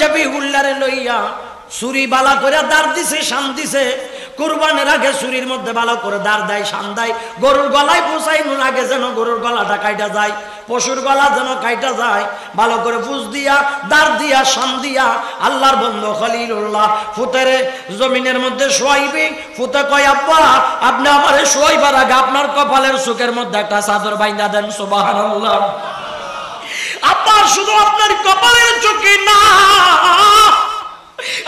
জাবিহুল্লাহরে লইয়া ছুরি বালা করে দাঁড় দিছে, শান দিছে। কুরবানের আগে ছুরির মধ্যে ভালো করে দাঁড় দেয়, শান দেয়। গরুর গলায় পৌঁছাইনোর আগে যেন গরুর গলাটা কাইটা যায়, পশুর গলা যেন কাইটা যায়, ভালো করে ফুস দিয়া দাঁড় দিয়া শান দিয়া আল্লাহর বন্ধু খলিলুল্লাহ ফুতেরে জমিনের মধ্যে শোয়াইবে। ফুতে কয়, আব্বা আপনি আমারে শোয়াইবার আগে আপনার কপালের চোখের মধ্যে একটা চাদর বাইন্ধা দেন। সুবহানাল্লাহ। আব্বা শুধু আপনার কপালের চোখে না,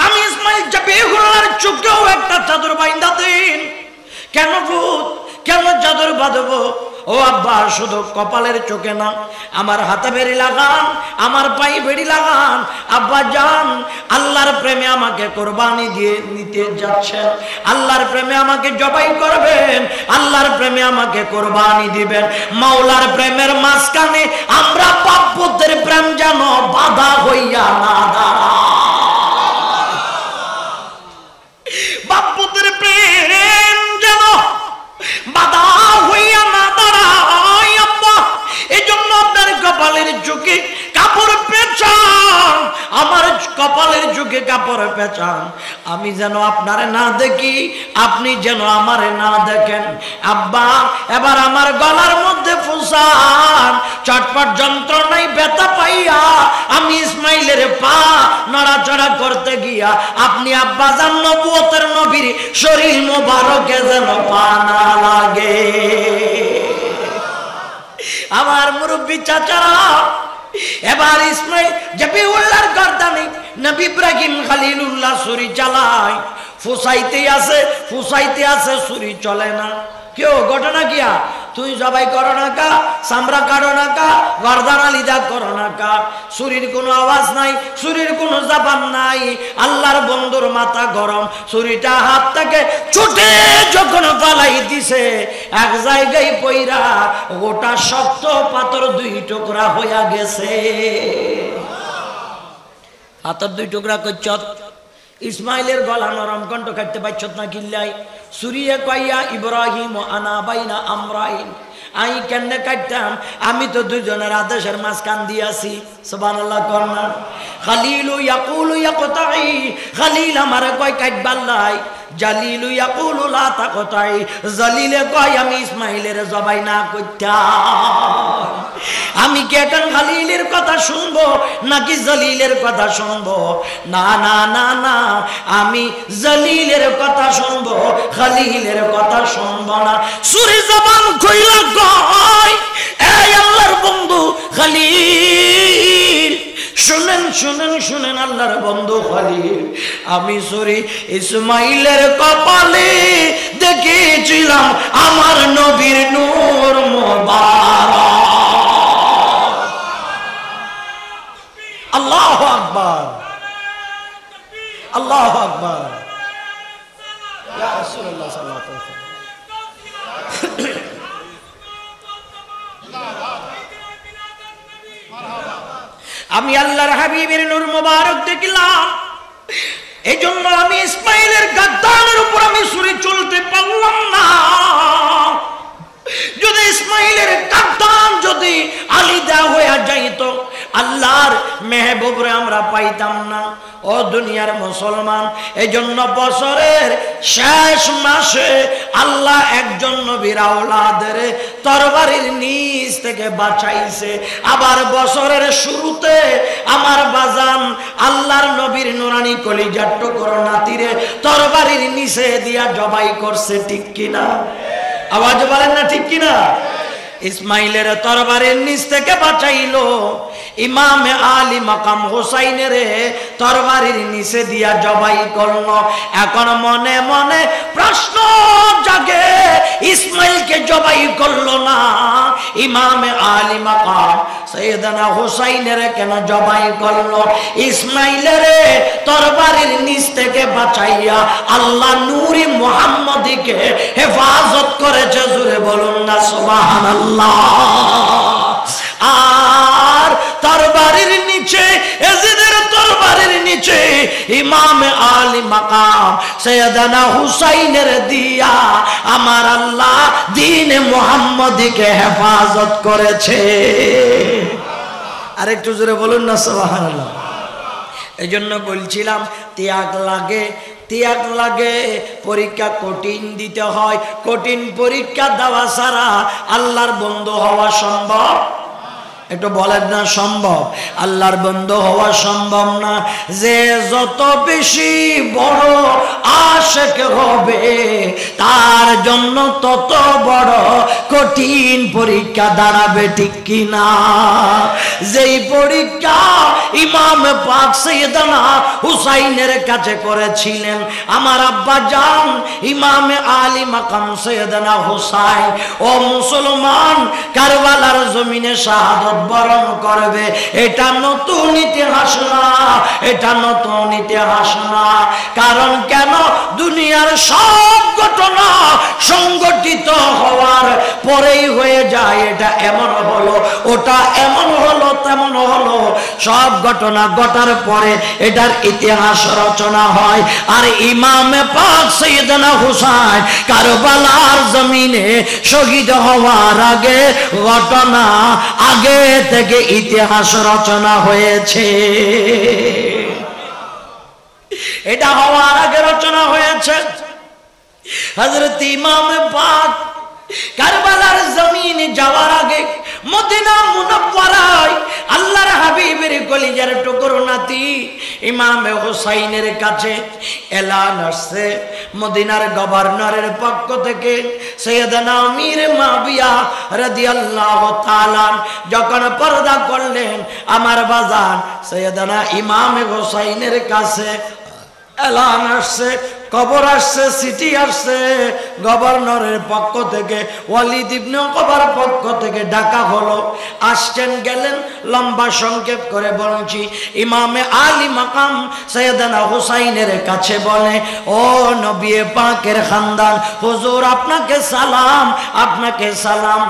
আমি ইসমাইল জাবিহুল্লাহর চোখেও একটা চাদর বাইন্ধা দিন। কেন ভূত, কেন চাদর বাঁধবো? ও আব্বা শুধু কপালের চোখে না, আমার হাতে বেড়ি লাগান, আমার পায়ে বেড়ি লাগান। আব্বা যান, আল্লাহর প্রেমে আমাকে কোরবানি দিয়ে নিতে যাচ্ছেন, আল্লাহর প্রেমে আমাকে জবাই করবেন, আল্লাহর প্রেমে আমাকে কোরবানি দিবেন। মাওলার প্রেমের মাঝখানে আমরা পাপ্পদের প্রেম যেন বাধা হইয়া না দাঁড়ায়। বাপ্পদের প্রেম যেন বাধা হইয়া না দাঁড়ায় আব্বা। এই জন্য আপনার কপালের চোখে কাপড় পেঁচান, আমার কপালের চোখে কাপড় পেঁচান, আমি যেন আপনারে না দেখি, আপনি যেন আমারে না দেখেন। আব্বা এবার আমার গলার মধ্যে ফুসান, চটপট যন্ত্রণায় ব্যথা পাইয়া আমি ইসমাইলের পা নড়াচড়া করতে গিয়া আপনি আব্বা জান নবুয়তের নবীর শরীর মোবারকে যেন পা না লাগে। আমার মুরব্বী চাচারা, এবার ইসমাইল জাবিহুল্লাহর গর্দানে নবী ইব্রাহিম খলিলুল্লাহ ছুরি চালায়। ফুসাইতে আছে ছুরি চলে না। কেউ ঘটনা কিয়া তুই জবাই করো না কা, চামড়া কাটো না কা, গর্দান আলিদা করো না কা। ছুরির কোনো আওয়াজ নাই, ছুরির কোনো জাবান নাই। আল্লাহর বন্ধুর মাথা গরম, ছুরিটা হাত থেকে ছুটে যখন পালাই দিছে, এক জায়গায় পইরা গোটা শক্ত পাথর দুই টুকরা হইয়া গেছে। পাথর দুই টুকরা করছ। ইসমাইলের গলা নরম, কণ্ঠ কাটতে পারছ না কিল্লাই। সুরিয়ে কইয়া ইব্রাহিম আনা বাইনা আমরাইন, আমি কেমনে কাটতাম? আমি তো দুজনের আদেশের মাঝখান দিয়াছি। সুবহানাল্লাহ করনা। খালিলু ইয়াকুলু ইয়াকতাই, খালিল আমারে কয় কাটবাল্লাই। জালিলু ইয়াকুলু লা তাকতাই, জালিলে কয় আমি ইসমাইলের জবাই না করতাম। আমি কি এখন খালিলের কথা শুনবো নাকি জলিলের কথা শুনবো? না না না না, আমি জলিলের কথা শুনবো, খালিলের কথা শুনবো না। সুরি জবান কইলা কয়, এই আল্লাহর বন্ধু খালিল, শুনেন শুনেন শুনেন আল্লাহর বন্ধু খালিল, আমি সরি ইসমাইলের কপালে দেখেছিলাম আমার নবীর নূর মোবারক। আল্লাহু আকবার, আল্লাহু আকবার। ইয়া রাসূলুল্লাহ সাল্লাল্লাহু আলাইহি ওয়াসাল্লাম। আমি আল্লাহর হাবিবের নূর মোবারক দেখলাম, এই জন্য আমি ইসমাইলের গর্দানের উপর আমি ছুরি চলতে পারলাম না। যদি ইসমাইলের গর্দান যদি আলিদা হয়ে যাইত, আল্লাহর মেহবুবরে আমরা পাইতাম না। ও দুনিয়ার মুসলমান, এই জন্য বছরের শেষ মাসে আল্লাহ একজন নবীর আওলাদের তরবারির নিচ থেকে বাঁচাইছে। আবার বছরের শুরুতে আমার বাজান আল্লাহর নবীর নুরানি কলিজার টুকরো নাতিরে তরবারির নিচে দিয়া জবাই করছে। ঠিক কিনা? আওয়াজ বলেন না ঠিক কিনা? ইসমাইলের তরবারির নিচ থেকে বাঁচাইলো। ইমামে আলী মাকাম হুসাইনের তরবারির নিচে দিয়া জবাই করলো। এখন মনে মনে প্রশ্ন জাগে, ইসমাইলকে জবাই করলো না, ইমামে আলী মাকাম সাইয়েদনা হুসাইনের কেন জবাই করলো? ইসমাইলের তরবারির নিচ থেকে বাঁচাইয়া আল্লাহ নূরি মুহাম্মদীকে হেফাজত করেছে। জোরে বলুন না সুবহানাল্লাহ। আর তরবারির নিচে, এজিদের তরবারির নিচে ইমাম আলী মাকাম সাইয়েদনা হুসাইনের দিয়া আমার আল্লাহ দ্বীন মুহাম্মদীকে হেফাজত করেছে। আরেকটু জোরে বলুন না সুবহানাল্লাহ। এজন্য বলছিলাম ত্যাগ লাগে, পরীক্ষা কঠিন দিতে হয়। কঠিন পরীক্ষা দেওয়া ছাড়া আল্লাহর বন্ধু হওয়া সম্ভব? একটু বলেন না সম্ভব? আল্লাহর বন্ধু হওয়া সম্ভব না। যে যত বেশি বড় আশিক হবে তার জন্য তত বড় কঠিন পরীক্ষা দাঁড়াবে, ঠিক কি না? যেই পরীক্ষা ইমাম পাক সাইয়েদনা হুসাইনের কাছে করেছিলেন আমার আব্বা জান ইমামে আলী মাকাম সাইয়েদনা হুসাইন, ও মুসলমান, কারবালার জমিনে শাহাদত বরণ করবে, এটা নতুন ইতিহাস না, এটা নতুন ইতিহাস না। কারণ কেন? দুনিয়ার সব ঘটনা সংগঠিত হওয়ার পরেই হয়ে যায় এটা এমন হলো, ওটা এমন হলো, তেমন হলো। সব ঘটনা ঘটার পরে এটার ইতিহাস রচনা হয়। আর ইমামে পাক সাইয়েদনা হুসাইন কারবালার জমিনে শহীদ হওয়ার আগে ঘটনা আগে থেকে ইতিহাস রচনা হয়েছে। এটা হওয়ার আগে রচনা হয়েছে। হযরত ইমামে পাক কারবালার জমিনে যাওয়ার আগে মদিনা মুনাওয়ারায় আল্লাহর হাবিবের কলিজার টুকরো নাতি ইমামে হুসাইনের কাছে এলান আসছে মদিনার গভর্নরের পক্ষ থেকে। সৈয়দনা আমির মুআবিয়া রাদিয়াল্লাহু তাআলা যখন পর্দা করলেন আমার বাজান সৈয়দনা ইমামে হুসাইনের কাছে এলান আসছে, খবর আসছে, চিঠি আসছে গভর্নরের পক্ষ থেকে, ওয়ালিদ ইবনে উকবার পক্ষ থেকে ডাকা হলো। আসছেন গেলেন, লম্বা সংক্ষেপ করে বলছি। ইমামে আলী মাকাম সাইয়েদনা হুসাইনের কাছে বলে, ও নবী পাকের খানদান হুজুর, আপনাকে সালাম, আপনাকে সালাম।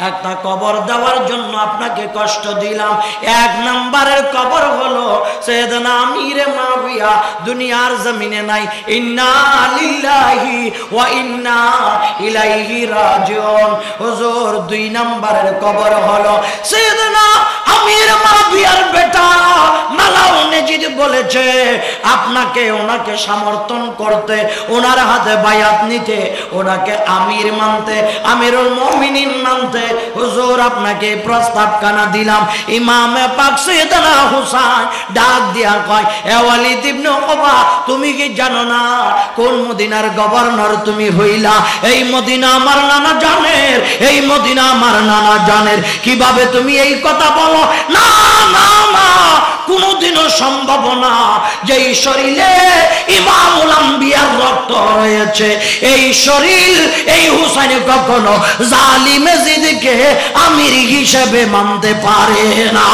একটা কবর দেওয়ার জন্য আপনাকে কষ্ট দিলাম। এক নম্বরের কবর হলো সাইয়েদনা আমির মুআবিয়া দুনিয়ার জমিনে নাই। ইন্না লিল্লাহি ওয়া ইন্না ইলাইহি রাজিউন। হুজুর, দুই নম্বরের কবর হলো সাইয়েদনা আমির মুআবিয়ার বেটা মালাউ নেজিদ বলেছে আপনাকে ওনাকে সমর্থন করতে, ওনার হাতে বায়াত নিতে, ওনাকে আমির মানতে, আমিরুল মুমিনিন মানতে। হুজুর, আপনাকে প্রস্তাব কানা দিলাম। ইমামে পাক সাইয়েদনা হুসাইন ডাক দিয়া কয়, এ ওয়ালিদ ইবনে উকবা, তুমি কি জানো না কোন মদিনার গভর্নর তুমি হইলা? এই মদিনা আমার নানা জানের, এই মদিনা আমার নানা জানের। কিভাবে তুমি এই কথা বলো? না না না, কোনদিনও সম্ভব না। যেই শরীরে ইমামুল আম্বিয়ার রক্ত রয়েছে, এই শরীর এই হুসাইন কখনো জালিম এজিদকে আমির হিসেবে মানতে পারে না।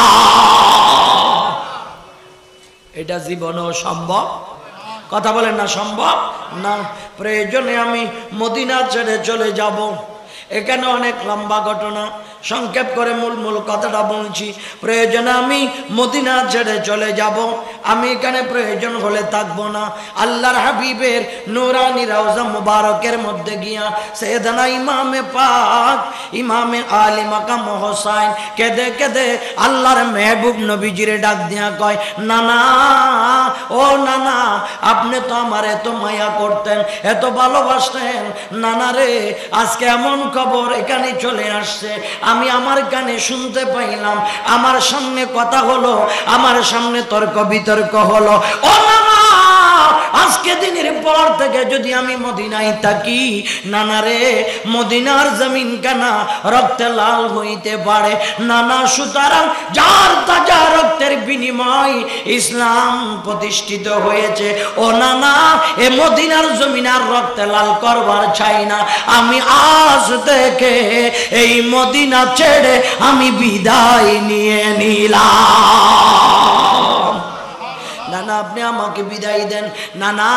এটা জীবনেও সম্ভব? কথা বলেন না সম্ভব না। প্রয়োজনে আমি মদিনা ছেড়ে চলে যাব। এখানে অনেক লম্বা ঘটনা, সংক্ষেপ করে মূল কথাটা বলছি। প্রয়োজনে আমি মদিনা ছেড়ে চলে যাব, আমি এখানে প্রয়োজন হলে থাকবো না। আল্লাহর হাবিবের নূরানি রওজা মুবারকের মধ্যে গিয়া সাইয়েদনা ইমামে পাক ইমামে আলী মাকাম হুসাইন কেঁদে কেঁদে আল্লাহর মেহবুব নবীজিরে ডাক দিয়া কয়, নানা, ও নানা, আপনি তো আমার এত মায়া করতেন, এত ভালোবাসতেন। নানা রে, আজকে এমন খবর এখানে চলে আসছে, আমি আমার কানে শুনতে পাইলাম, আমার সামনে কথা হলো, আমার সামনে তর্ক বিতর্ক হলো। ও নানা, আজকে দিনের পর থেকে যদি আমি মদিনায় থাকি, নানা রে, মদিনার জমিন কানা রক্তে লাল হইতে পারে। নানা, সুতরাং যার তাজা রক্তের বিনিময় ইসলাম প্রতিষ্ঠিত হয়েছে, ও নানা, এ মদিনার জমিন আর রক্তে লাল করবার চাই না। আমি আজ থেকে এই মদিনা ছেড়ে আমি বিদায় নিয়ে নিলাম। নানা, আপনি আমাকে বিদায় দেন, না না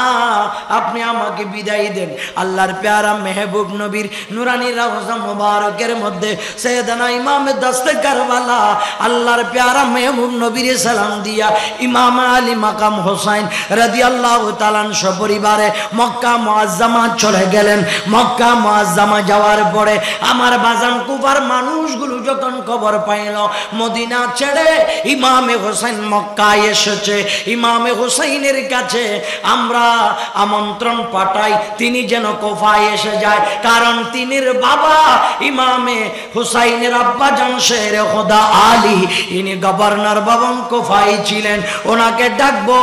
আপনি আমাকে বিদায় দেন। আল্লাহর প্যারা মেহবুব নবীর নুরানি রওজা মুবারকের মধ্যে সাইয়েদনা ইমাম দস্তে কারবালা আল্লাহর প্যারা মেহবুব নবীর সালাম দিয়া ইমাম আলী মাকাম হোসাইন রাদিয়াল্লাহু তাআলা সপরিবারে মক্কা মুআজ্জামা চলে গেলেন। মক্কা মুআজ্জামা যাওয়ার পরে আমার বাজান কুফার মানুষগুলো যখন খবর পাইল মদিনা ছেড়ে ইমামে হোসেন মক্কায় এসেছে, ইমামে হোসেনের কাছে আমরা আমন্ত্রণ পাঠাই তিনি যেন কুফায় এসে যায়, কারণ তিনির বাবা ইমামে হুসাইনের আব্বাজান শের খোদা আলী ইনি গভর্নর ভবন কুফায় ছিলেন, ওনাকে ডাকবো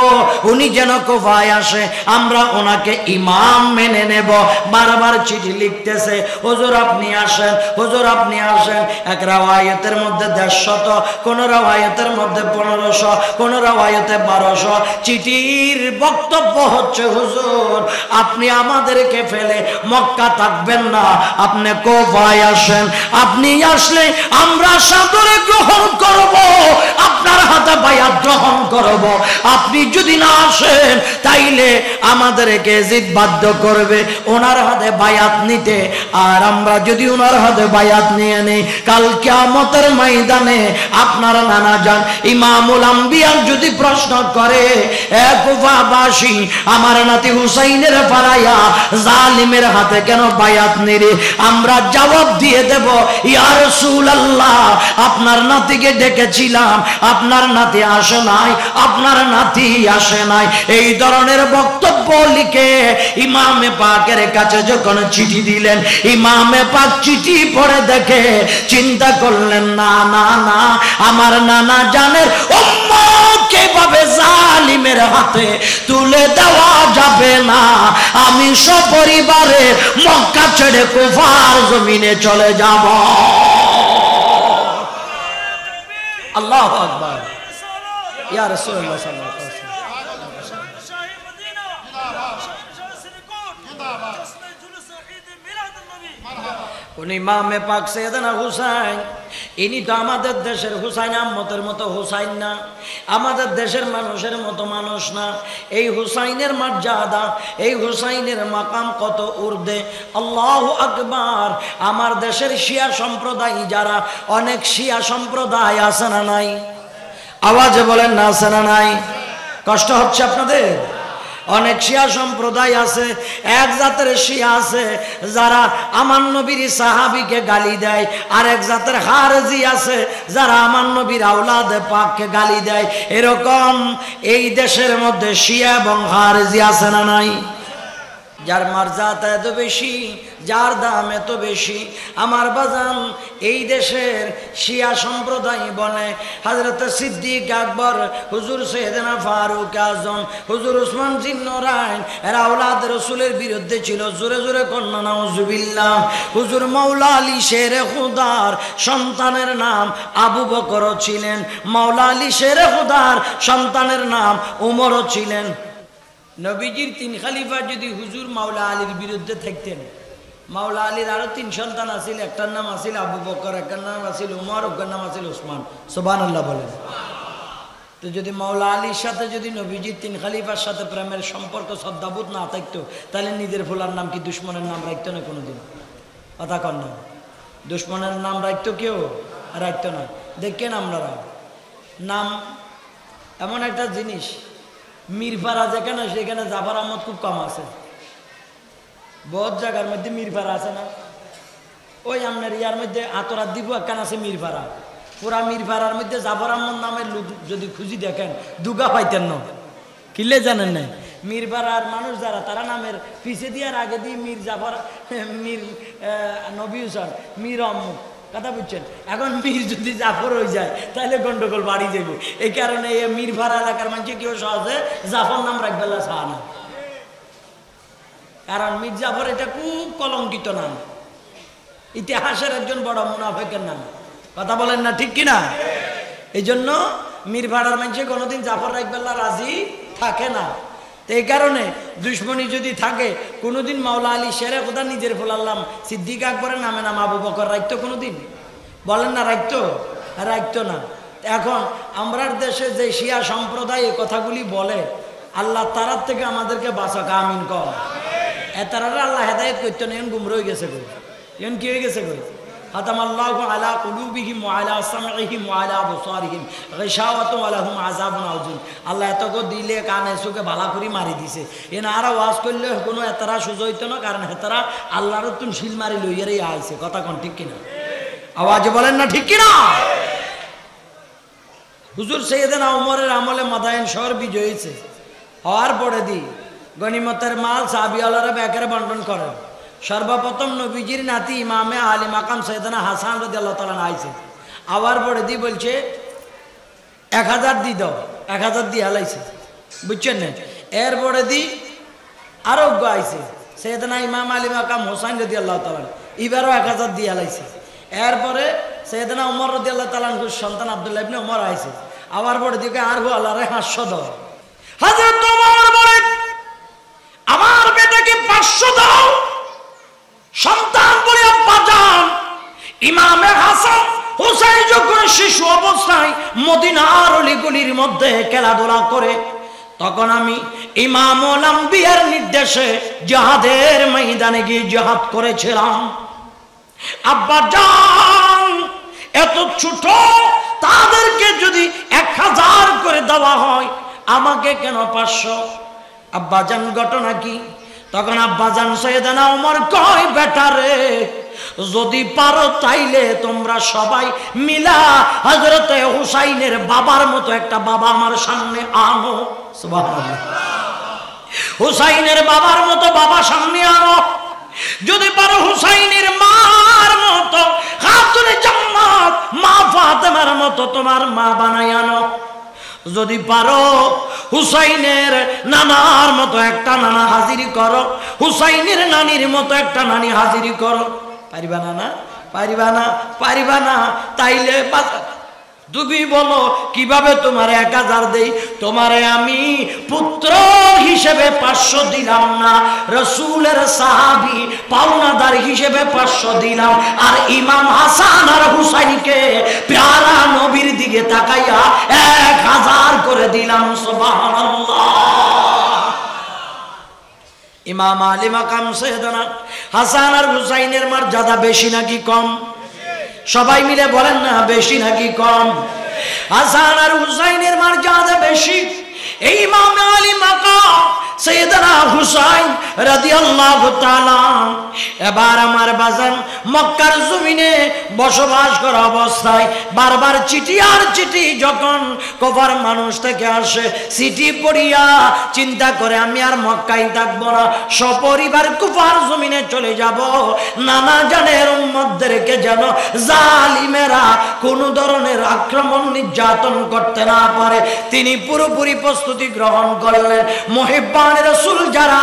উনি যেন কুফায় আসে, আমরা ওনাকে ইমাম মেনে নেব। বারবার চিঠি লিখতেছে হুজুর আপনি আসেন, হুজুর আপনি আসেন। এক রাওয়ায়াতের মধ্যে 150, কোন রাওয়ায়াতের মধ্যে 1500, কোন রাওয়ায়াতে 1200। চিঠির বক্তব্য হচ্ছে হুজুর আপনি আমাদেরকে ফেলে মক্কা থাকবেন না, আপনি কুফায় আসেন, আপনি আসলে আমরা সাদরে গ্রহণ করব, আপনার হাতে বায়াত গ্রহণ করব, আপনি যদি না আসেন তাইলে আমাদেরকে জিদ বাধ্য করবে ওনার হাতে বায়াত নিতে, আর আমরা যদি ওনার হাতে বায়াত নিয়ে নেই কাল কিয়ামতের ময়দানে আপনার নানা যান ইমামুল আম্বিয়া যদি প্রশ্ন করে এ কুফাবাসী আমার নাতি হুসাইনের ফারায়া জালিমের হাতে কেন বায়াত নিলে, আমরা জবাব দিয়ে দেব ইয়া রাসূলুল্লাহ আপনার নাতিকে ডেকেছিলাম, আপনার নাতি আসে নাই, আপনার নাতি আসে নাই। এই ধরনের বক্তব্য লিখে ইমামে পাকের কাছে যখন চিঠি দিলেন, ইমামে পাক চিঠি পড়ে দেখে চিন্তা করলেন না না না আমার নানা জানের উম্মতকে ভাবে জালিমের হাতে তুলে দেওয়া যাবে না, আমি সপরিবারে মক্কা ছেড়ে কুফার জমিনে চলে যাব। আল্লাহু আকবার। ইয়া রাসূলুল্লাহ সাল্লাল্লাহু আলাইহি ওয়াসাল্লাম। উনি ইমামে পাক সাইয়েদনা হুসাইন, ইনি তো আমাদের দেশের হুসাইন আহমদের মতো হুসাইন না, আমাদের দেশের মানুষের মতো মানুষ না। এই হুসাইনের মর্যাদা, এই হুসাইনের মাকাম কত ঊর্ধ্বে। আল্লাহু আকবার। আমার দেশের শিয়া সম্প্রদায় যারা, অনেক শিয়া সম্প্রদায় আছে না নাই? আওয়াজে বলেন না আছে না নাই? কষ্ট হচ্ছে আপনাদের? অনেক শিয়া সম্প্রদায় আছে, এক জাতের শিয়া আছে যারা আমার নবীর সাহাবীকে গালি দেয়, আর এক জাতের খারেজি আছে যারা আমার নবীর আওলাদে পাককে গালি দেয়। এরকম এই দেশের মধ্যে শিয়া এবং খারেজি আছে না নাই? যার মর্যাদা এত বেশি, যার দাম এত বেশি, আমার বাজান এই দেশের শিয়া সম্প্রদায় বলে হযরত সিদ্দিক আকবর, হুজুর সৈয়দনা ফারুক আজম, হুজুর উসমান জিন্নরাইন এরা আওলাদ রাসূলের বিরুদ্ধে ছিল। জোরে জোরে কন্না নাউজুবিল্লাহ। হুজুর মাওলা আলী শেরে খুদার সন্তানের নাম আবু বকর ছিলেন, মাওলা আলী শেরে খুদার সন্তানের নাম উমরও ছিলেন। নবীজির 3 খলিফা যদি হুজুর মাওলা আলীর বিরুদ্ধে থাকতেন, মাওলা আলীর আরো 3 সন্তান আছিল, একটার নাম আছিল আবু বকর, একটার নাম আছিল উমর, একটার নাম আছিল উসমান। সুবহানাল্লাহ বলেন। তো যদি মাওলা আলীর সাথে যদি নবীজির 3 খলিফার সাথে প্রেমের সম্পর্ক শ্রদ্ধাবোধ না থাকতো, তাহলে নিজের ফুলার নাম কি দুশ্মনের নাম রাখতো না? কোনোদিন কথা কন না। দুশ্মনের নাম রাখতো কেউ? রাখতো না। দেখেন আপনারা, নাম এমন একটা জিনিস, মিরফারা যেখানে সেখানে জাফর আহমদ খুব কম আছে। বহুত জায়গার মধ্যে মিরফারা আছে না? ওই আপনার ইয়ার মধ্যে আতরাত দিব একখান আছে মিরফারা, পুরা মিরফারার মধ্যে জাফর আহমদ নামের লোক যদি খুঁজি দেখেন দুগা পাইতেন না। কিলে জানেন না? মিরফারার মানুষ যারা, তারা নামের পিছে দিয়ার আগে দিয়ে মীর জাফর, মীর নবী হুসাইন, মীর অম্মুক, কথা বুঝছেন? এখন মীর যদি জাফর হয়ে যায় তাহলে গন্ডগোল বাড়ি যাবে। এই কারণে এই মিরফারা এলাকার মানুষ কেউ সহজে জাফর নাম রাখবে না, চায় না। কারণ মীর জাফর এটা খুব কলঙ্কিত নাম, ইতিহাসের একজন বড় মুনাফিকের নাম। কথা বলেন না ঠিক কিনা? এই জন্য মিরফারার মানুষে কোনোদিন জাফর রাখবে না, রাজি থাকে না। তো এই কারণে দুশ্মনী যদি থাকে, কোনোদিন মাওলা আলী শেরে খোদা নিজের ফুলাল্লাম সিদ্দিক আকবরের নামে নাম আবু বকর রাখতো? কোনোদিন বলেন না রাখতো? রাখতো না। এখন আমরার দেশে যে শিয়া সম্প্রদায় এই কথাগুলি বলে, আল্লাহ তারার থেকে আমাদেরকে বাঁচাক, আমিন কর। তারা আল্লাহ হেদায়েত করতে নেন, গুমরা হয়ে গেছে গো, এখন কি হয়ে গেছে গো? খাতামাল্লাহু আলা কুলুবিহিম ওয়া আলা সামঈহিম ওয়া আলা আবসারিহিম গিশাওয়াতুন ওয়া লাহুম আযাবুন আযীম। আল্লাহ এতকে দিলে কানে চোখে ভালা করে মারি দিছে। এনারা ওয়াজ করলে কোনো এতারা সুযোগ হইতো না, কারণ হেতারা আল্লাহর তুন শিল মারি লইয়ারই আইছে। কথা কোন ঠিক কিনা? আওয়াজে বলেন না ঠিক কিনা? হুজুর সাইয়েদনা ওমরের আমলে মাদায়েন শহর বিজয় হয়েছে, হওয়ার পরে দি গনিমতের মাল সাহাবীওয়ালারা ব্যাকের বন্টন করেন। সর্বপ্রথম নবীজির নাতি ইমামে আলী মাকাম সৈয়দনা হাসান রাদিয়াল্লাহু তাআলা আইছে, আবার পরে দি বলছে 1000 দি দাও, 1000 দিয়ে হালাইছে, বুঝছেন না? এরপরে দি আরো আইছে সৈয়দনা ইমাম আলী মাকাম হোসাইন রাদিয়াল্লাহু তাআলা, এবারও 1000 দিয়ে হালাইছে। এরপরে সৈয়দনা ওমর রাদিয়াল্লাহু তাআলা সন্তান আব্দুল্লাহ ইবনে ওমর আইছে, আবার পরে দিকে আর গো আল্লাহরে 500 দাও। হযরত ওমর বলেন আমার বেটাকে 500 দাও। সন্তান বলে আব্বা যান, ইমামে হাসান হোসেন যখন শিশু অবস্থায় মদিনার অলিগলির মধ্যে খেলাধুলা করে, তখন আমি ইমামুল আম্বিয়ার নির্দেশে জিহাদের ময়দানে গিয়ে জিহাদ করেছিলাম। আব্বা যান এত ছোট, তাদেরকে যদি 1000 করে দেওয়া হয়, আমাকে কেন 500? আব্বা জান ঘটনা কি? তখন আব্বা জান সৈয়দনা ওমর কয় বেটারে, যদি পারো তাইলে তোমরা সবাই মিলা হযরতে হুসাইনের বাবার মতো একটা বাবা আমার সামনে আনো। সুবহানাল্লাহ। হুসাইনের বাবার মতো বাবা সামনে আনো। যদি পারো হুসাইনের মার মতো খাতুনে জান্নাত মা ফাতেমার মতো তোমার মা বানাই আনো। যদি পারো হুসাইনের নানার মতো একটা নানা হাজিরি করো, হুসাইনের নানির মতো একটা নানি হাজিরি করো। পারিবা না? না পারিবা না? পারিবা না? তাইলে তুমি বলো কিভাবে তোমারে 1000 দেই? তোমারে আমি পুত্র হিসেবে 500 দিলাম না, রাসূলের সাহাবী পাওনাদার হিসেবে 500 দিলাম, আর ইমাম হাসান আর হুসাইনকে প্যারা নবীর দিকে তাকাইয়া 1000 করে দিলাম। সুবহানাল্লাহ। ইমাম আলী মাকাম সৈয়দনা হাসান আর হুসাইনের মর্যাদা বেশি নাকি কম? সবাই মিলে বলেন না, বেশি নাকি কম? হাসান আর হুসাইনের মর্যাদা বেশি। এই ইমাম আলী মাকাম সৈয়দনা হুসাইন রাদিয়াল্লাহু তাআলা এবার আমার বাজান মক্কার জমিনে বসবাস করা অবস্থায় বারবার চিঠি আর চিঠি যখন কফার মানুষ থেকে আসে, চিঠি পড়িয়া চিন্তা করে আমি আর মক্কায় থাকবো না, সপরিবার কুফার জমিনে চলে যাব। নানা জানের উম্মতদেরকে যেন জালিমেরা কোনো ধরনের আক্রমণ নির্যাতন করতে না পারে, তিনি পুরোপুরি প্রস্তুতি গ্রহণ করলেন। মুহিব্বান রাসূল যারা,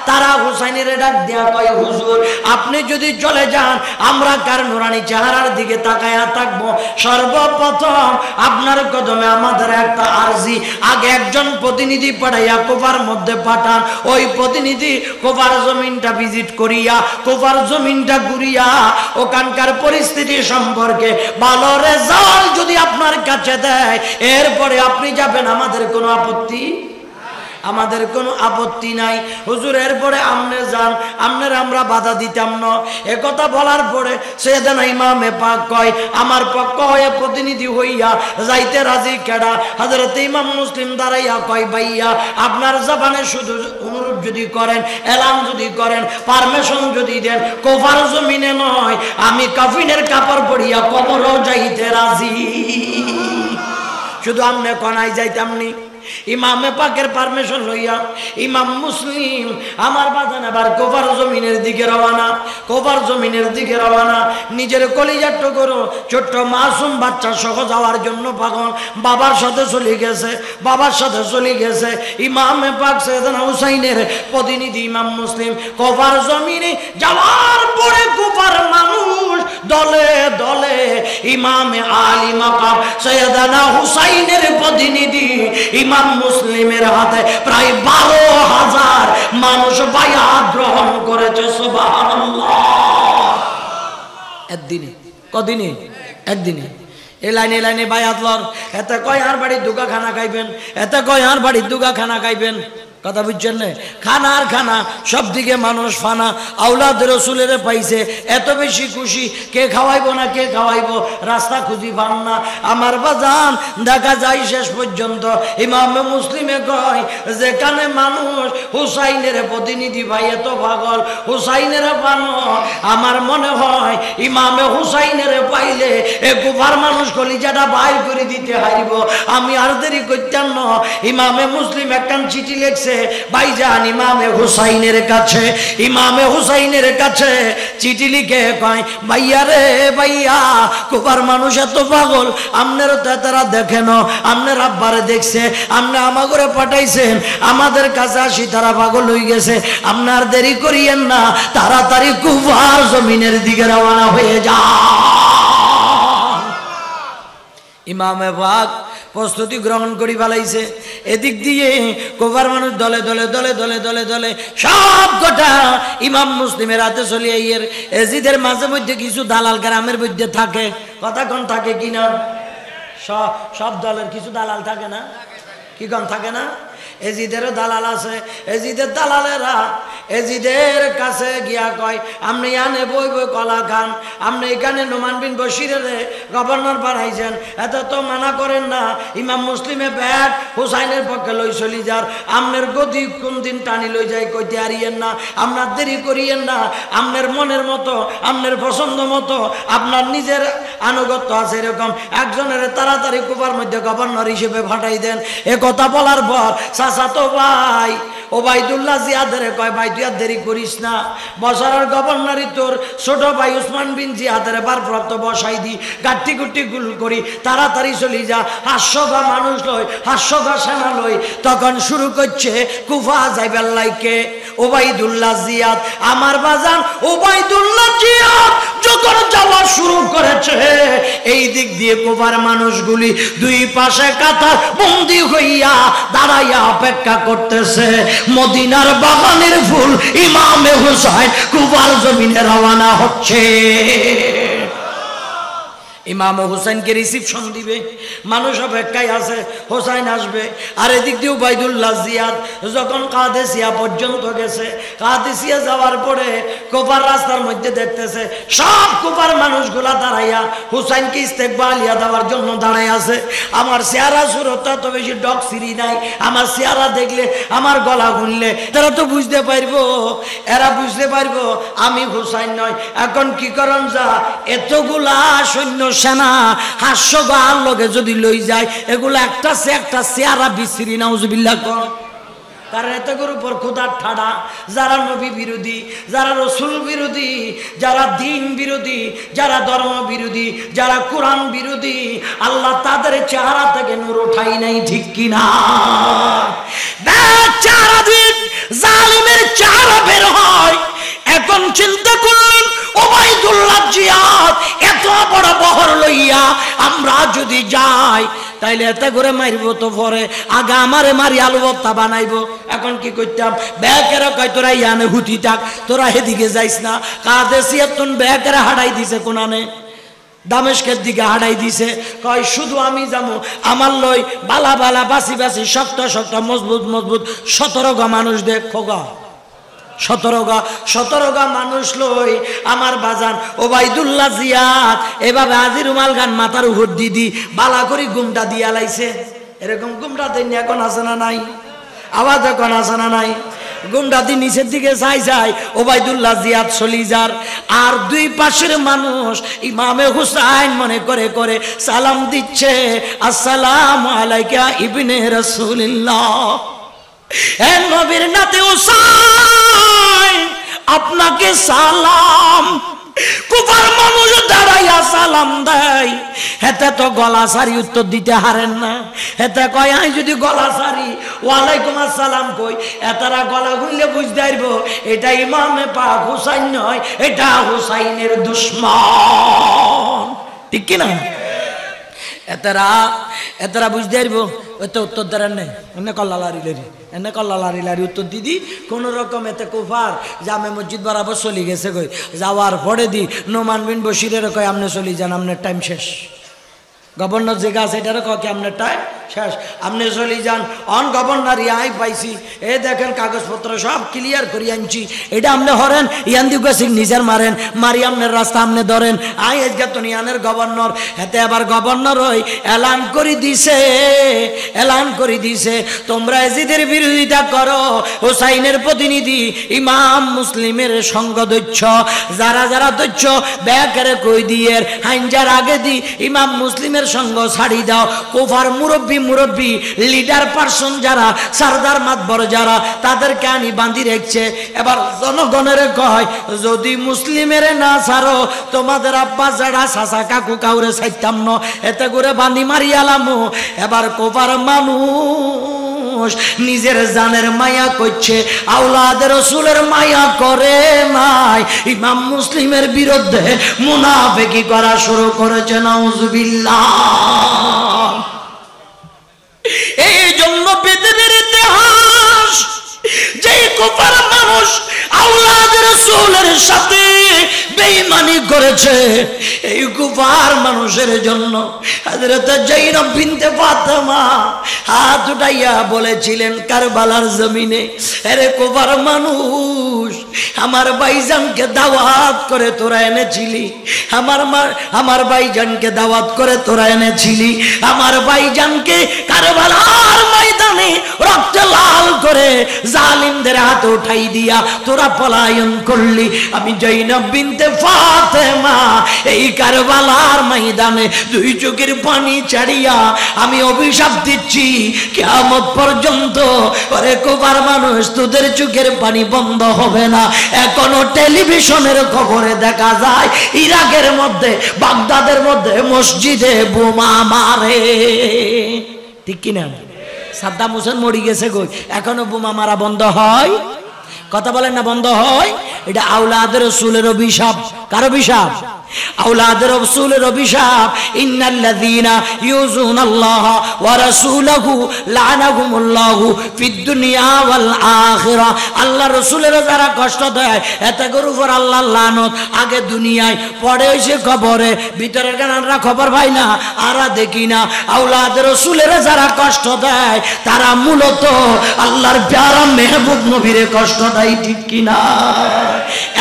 তারা হুসাইনের ডাক দিয়া কয়, হুজুর আপনি যদি চলে যান আমরা কার নুরানি চেহারার দিকে তাকায়া থাকবো? সর্বপ্রথম আপনার কদমে আমাদের একটা আরজি, আগে একজন প্রতিনিধি পাঠাইয়া কুফার মধ্যে পাঠান, ওই প্রতিনিধি কুফার জমিনটা ভিজিট করিয়া, কুফার জমিনটা ঘুরিয়া ওখানকার পরিস্থিতি সম্পর্কে ভালো রেজাল্ট যদি আপনার কাছে দেয়, এরপরে আপনি যাবেন, আমাদের কোনো আপত্তি, আমাদের কোনো আপত্তি নাই। হুজুর এরপরে আমনে যান, আমনের আমরা বাধা দিতাম না। একথা বলার পরে সৈয়দনা ইমামে পাক কয়, আমার পক্ষ হয়ে প্রতিনিধি হইয়া যাইতে রাজি কেডা? হযরত ইমাম মুসলিম দাঁড়াইয়া কয়, ভাইয়া আপনার জবানে শুধু অনুরোধ যদি করেন, এলান যদি করেন, পারমিশন যদি দেন, কুফার জমিনে নয়, আমি কাফিনের কাপড় পরিয়া কবরও যাইতে রাজি। শুধু আমনে কনাই যাইতামনি। ইমামে পাকের পারমিশন লইয়া ইমাম মুসলিম আমার বাজান আবার কুফার জমিনের দিকে রওনা, কুফার জমিনের দিকে রওনা। নিজের কলিজার টুকরো ছোট্ট মাসুম বাচ্চা সহ যাওয়ার জন্য পাগল, বাবার সাথে চলে গেছে, বাবার সাথে চলে গেছে। ইমামে পাক সৈয়দনা হুসাইনের প্রতিনিধি ইমাম মুসলিম কুফার জমিনে যাওয়ার পরে কুফার মানুষ দলে দলে ইমামে আলী মাকাম সৈয়দনা হুসাইনের প্রতিনিধি ইমাম মুসলিমের হাতে প্রায় 12,000 মানুষ বায়াত গ্রহণ করেছে। সুবহানাল্লাহ। একদিনে, কদিনে? একদিনে। এই লাইনে বায়াত লর, এতে কয় আর বাড়ির দুগা খানা খাইবেন, এতে কয় আর বাড়ির দুগা খানা খাইবেন। কথা বুঝছেন না? খানা আর খানা, সব দিকে মানুষ ফানা। আওলাদ রসুলের পাইছে, এত বেশি খুশি, কে খাওয়াইবো না কে খাওয়াইবো, রাস্তা খুঁজি পান না। আমার বাজান দেখা যায় শেষ পর্যন্ত ইমামে মুসলিমে কয়, যেখানে মানুষ হুসাইনের প্রতিনিধি ভাই এত পাগল, হুসাইনের পানো, আমার মনে হয় ইমামে হুসাইনের পাইলে এ কুফার মানুষ কলিজাটা বাইর করে দিতে হারিব। আমি আর দেরি করতাম না, ইমামে মুসলিম একটা চিঠি লেখছে ভাইজান ইমামে হুসাইনের কাছে, ইমামে হুসাইনের কাছে চিঠি লিখে কয়, ভাইয়া রে ভাইয়া, কুফার মানুষ এত পাগল, আপনারও তো তারা দেখেন, আপনার আব্বারে দেখছে, আপনি আমাগরে পাঠাইছেন, আমাদের কাছে আসি তারা পাগল হয়ে গেছে, আপনার দেরি করিয়েন না, তাড়াতাড়ি কুফার জমিনের দিকে রওনা হয়ে যান। ইমামে পাক প্রস্তুতি গ্রহণ করি ফেলাইছে। এদিক দিয়ে কুফার মানুষ দলে দলে দলে দলে দলে দলে সব কটা ইমাম মুসলিমের হাতে চলে আইয়ের। এজিদের মাঝে মধ্যে কিছু দালাল গ্রামের মধ্যে থাকে, কথা কোন থাকে কিনা, সব দলের কিছু দালাল থাকে না, কি কোন থাকে না? এজিদেরও দালাল আছে। এজিদের দালালেরা এজিদের কাছে গিয়া কয়, আপনি আনে বই বই কলা খান, আপনি এখানে নোমান বিন বশিরের গভর্নর বানাইছেন, এত তো মানা করেন না, ইমাম মুসলিমে ব্যাট হুসাইনের পক্ষে লই চলি যার, আপনার গদি কোন দিন টানি লই যাই কইতে হারিয়েন না, আপনার দেরি করিয়েন না, আপনার মনের মতো আপনার পছন্দ মতো আপনার নিজের আনুগত্য আছে এরকম একজনের তাড়াতাড়ি কুফার মধ্যে গভর্নর হিসেবে ফাটাই দেন। এ কথা বলার পর চাচাতো ভাই ওবাইদুল্লাহ জিয়াদের কয়, ভাই তুই আর দেরি করিস না, বছরের গভর্নরই তোর ছোট ভাই উসমান বিন জিয়াদের ভারপ্রাপ্ত বসাই দি, গাঠি গুটি গুল করি, তাড়াতাড়ি চলি যা, 500 মানুষ লই, 500 সেনা লই। তখন শুরু করছে কুফা যাইবার লাইকে ওবাইদুল্লাহ জিয়াদ। আমার বাজান ওবাইদুল্লাহ জিয়াদ যখন যাওয়া শুরু করেছে, এই দিক দিয়ে কুফার মানুষগুলি দুই পাশে কাতার বন্দী হইয়া দাঁড়াইয়া অপেক্ষা করতেছে। মদিনার বাগানের ফুল ইমামে হুসাইন কুফার জমিনে রওনা হচ্ছে। ইমাম হুসাইনকে রিসিপশন দিবে, মানুষ অপেক্ষায় আছে, হুসাইন আসবে। আর এদিক দিয়ে উবাইদুল্লাহ জিয়াদ যখন কাদেসিয়া পর্যন্ত গেছে, কাদেসিয়া যাওয়ার পরে কুফার রাস্তার মধ্যে দেখতেছে সব কুফার মানুষগুলা দাঁড়াইয়া হুসাইনকে ইস্তেকবালিয়া দেওয়ার জন্য দাঁড়াই আছে। আমার চেহারা সুরতা তো বেশি ডক সিরি নাই, আমার চেহারা দেখলে আমার গলা গুনলে তারা তো বুঝতে পারবো, এরা বুঝতে পারবো আমি হুসাইন নয়। এখন কি করন যা, এতগুলা সৈন্য সেনা 500 গাল লগে যদি লই যায়, এগুলো একটা চেহারা বিশ্রী নাউজুবিল্লাহ কর। কারণ এতগুর উপর খোদার ঠাডা, যারা নবী বিরোধী, যারা রসুল বিরোধী, যারা দিন বিরোধী, যারা ধর্ম বিরোধী, যারা কোরআন বিরোধী, আল্লাহ তাদের চেহারা থেকে নূর উঠাই নাই, ঠিক কিনা? চেহারা দিন জালিমের চেহারা বের হয়। এখন চিন্তা করলেন ওবাইদুল্লাহ জিয়াদ এত বড় বহর লইয়া আমরা যদি যাই, তাইলে এতে করে মারবো তো পরে, আগে আমারে মারি আলু ভর্তা বানাইবো। এখন কি করতাম, ব্যাকেরা কয় তোরা ইয়ানে হুতি থাক, তোরা হেদিকে যাইস না। কাদেসিয়া তুন ব্যাকেরা হারাই দিছে, কোনানে দামেস্কের দিকে হারাই দিছে। কয় শুধু আমি যাবো, আমার লই বালা বালা বাসি বাসি শক্ত শক্ত মজবুত মজবুত 17 গা মানুষ দেখ, খোগা 17 গা মানুষ লই আমার বাজান ওবাইদুল্লাহ জিয়াদ এভাবে আজি রুমাল গান মাথার উপর দিদি বালা করে গুমটা দিয়া লাইছে। এরকম গুমটা দিন এখন আছে না নাই? আওয়াজ এখন আছে না নাই? গুমটা দিয়ে নিচের দিকে চাই যায় ওবাইদুল্লাহ জিয়াদ সলিজার। আর দুই পাশের মানুষ ইমামে হুসাইন মনে করে করে সালাম দিচ্ছে, আসসালামু আলাইকা ইবনে রাসূলুল্লাহ, হে নবীর নাতে হুসাইন আপনাকে সালাম। কুফার মানুষ দাঁড়াইয়া সালাম দেয়, হেতে তো গলা সারি উত্তর দিতে হারেন না। হেতে কয় আমি যদি গলা সারি ওয়ালাইকুম আসসালাম কই, এতারা গলা খুললে বুঝতে পারবো এটা ইমামে পাক হুসাইন নয়, এটা হুসাইনের দুশমন, ঠিক কিনা? এতারা বুঝতে পারবো ওই তো উত্তর দেন নেই, এনে কল্লা লারি লারি উত্তর দিদি কোন রকম। এতে কুফার জামে মসজিদ বরাবর চলে গেছে কই, যাওয়ার পরে দি নোমান বিন বশিরের কয় আপনি চলে যান, আপনার টাইম শেষ। গভর্নর যে গাছ এটারও কি আপনার টাইম শেষ, আপনি চলে যান। অন গভর্নর ইয়াই পাইছি, এ দেখেন কাগজপত্র সব ক্লিয়ার করে আনছি, এটা আপনি হরেন ইয়ান দিকে সিগনেচার মারেন, মারি আপনার রাস্তা আপনি ধরেন। আই আজকে তো ইয়ানের গভর্নর, এতে আবার গভর্নর ওই এলান করে দিছে তোমরা এজিদের বিরোধিতা করো, হুসাইনের প্রতিনিধি ইমাম মুসলিমের সঙ্গ দৈচ্ছ, যারা যারা দৈচ্ছ ব্যাকেরে কই দিয়ে হাইনজার আগে দি ইমাম মুসলিমের সঙ্গ ছাড়ি দাও। কুফার মুরব্বী লিডার পার্সন যারা, সারদার মাতবর যারা, তাদেরকে আনি বাঁধি রেখছে। এবার জনগণের কয় যদি মুসলিমের না ছাড়ো তোমাদের আব্বা যারা চাচা কাকু কাউরে ছাইতাম ন, এতে করে বাঁধি মারিয়ালামো। এবার কুফার মানুষ নিজের জানের মায়া করছে, আওলাদের রাসূলের মায়া করে নাই, ইমাম মুসলিমের বিরুদ্ধে মুনাফিকি করা শুরু করেছে। নাউজুবিল্লাহ। এই জন্য পৃথিবীর ইতিহাস যে কুফার মানুষ আওলাদের রাসূলের সাথে বেঈমানি করেছে, এই কুফার মানুষের জন্য হযরত যায়েনব বিনতে ফাতেমা হাত উঠাইয়া বলেছিলেন কারবালার জমিনে, আরে কুফার মানুষ আমার ভাইজানকে দাওয়াত করে তোরা এনেছিলি, আমার ভাইজানকে দাওয়াত করে তোরা এনেছিলি, আমার ভাইজানকে কারবালার ময়দানে রক্তে লাল করে জালিমদের হাতে উঠাই দিয়া তোরা পলায়ন করলি। আমি যায়েনব বিনতে ফাতেমা এই কারবালার ময়দানে দুই চোখের পানি ছাড়িয়া আমি অভিশাপ দিচ্ছি কিয়ামত পর্যন্ত, ওরে কুফার মানুষ তোদের চোখের পানি বন্ধ হবে না। এখনো টেলিভিশনের খবরে দেখা যায় ইরাকের মধ্যে, বাগদাদের মধ্যে মসজিদে বোমা মারে, ঠিক কিনা? সাদ্দাম হোসেন মরে গেছে গই, এখনো বোমা মারা বন্ধ হয়? কথা বলেন না বন্ধ হয়? এটা আওলাদের রাসূলের অভিশাপ। কার অভিশাপ? আওলাদের রাসূলের অভিশাপ। ইন্নাল্লাযীনা ইউযুনাল্লাহ ওয়া রাসূলাহু লা'নাহুমুল্লাহু ফিদ দুনিয়া ওয়াল আখিরা। আল্লাহ রাসূলের যারা কষ্ট দেয় এতের উপর আল্লাহর লানত, আগে দুনিয়ায় পরে হইছে কবরে। ভিতরের গানরা খবর পাই না, আরা দেখি না। আওলাদের রাসূলের যারা কষ্ট দেয় তারা মূলত আল্লাহর প্যারা মেহবুব নবীরে কষ্ট দেয়, ঠিক কিনা?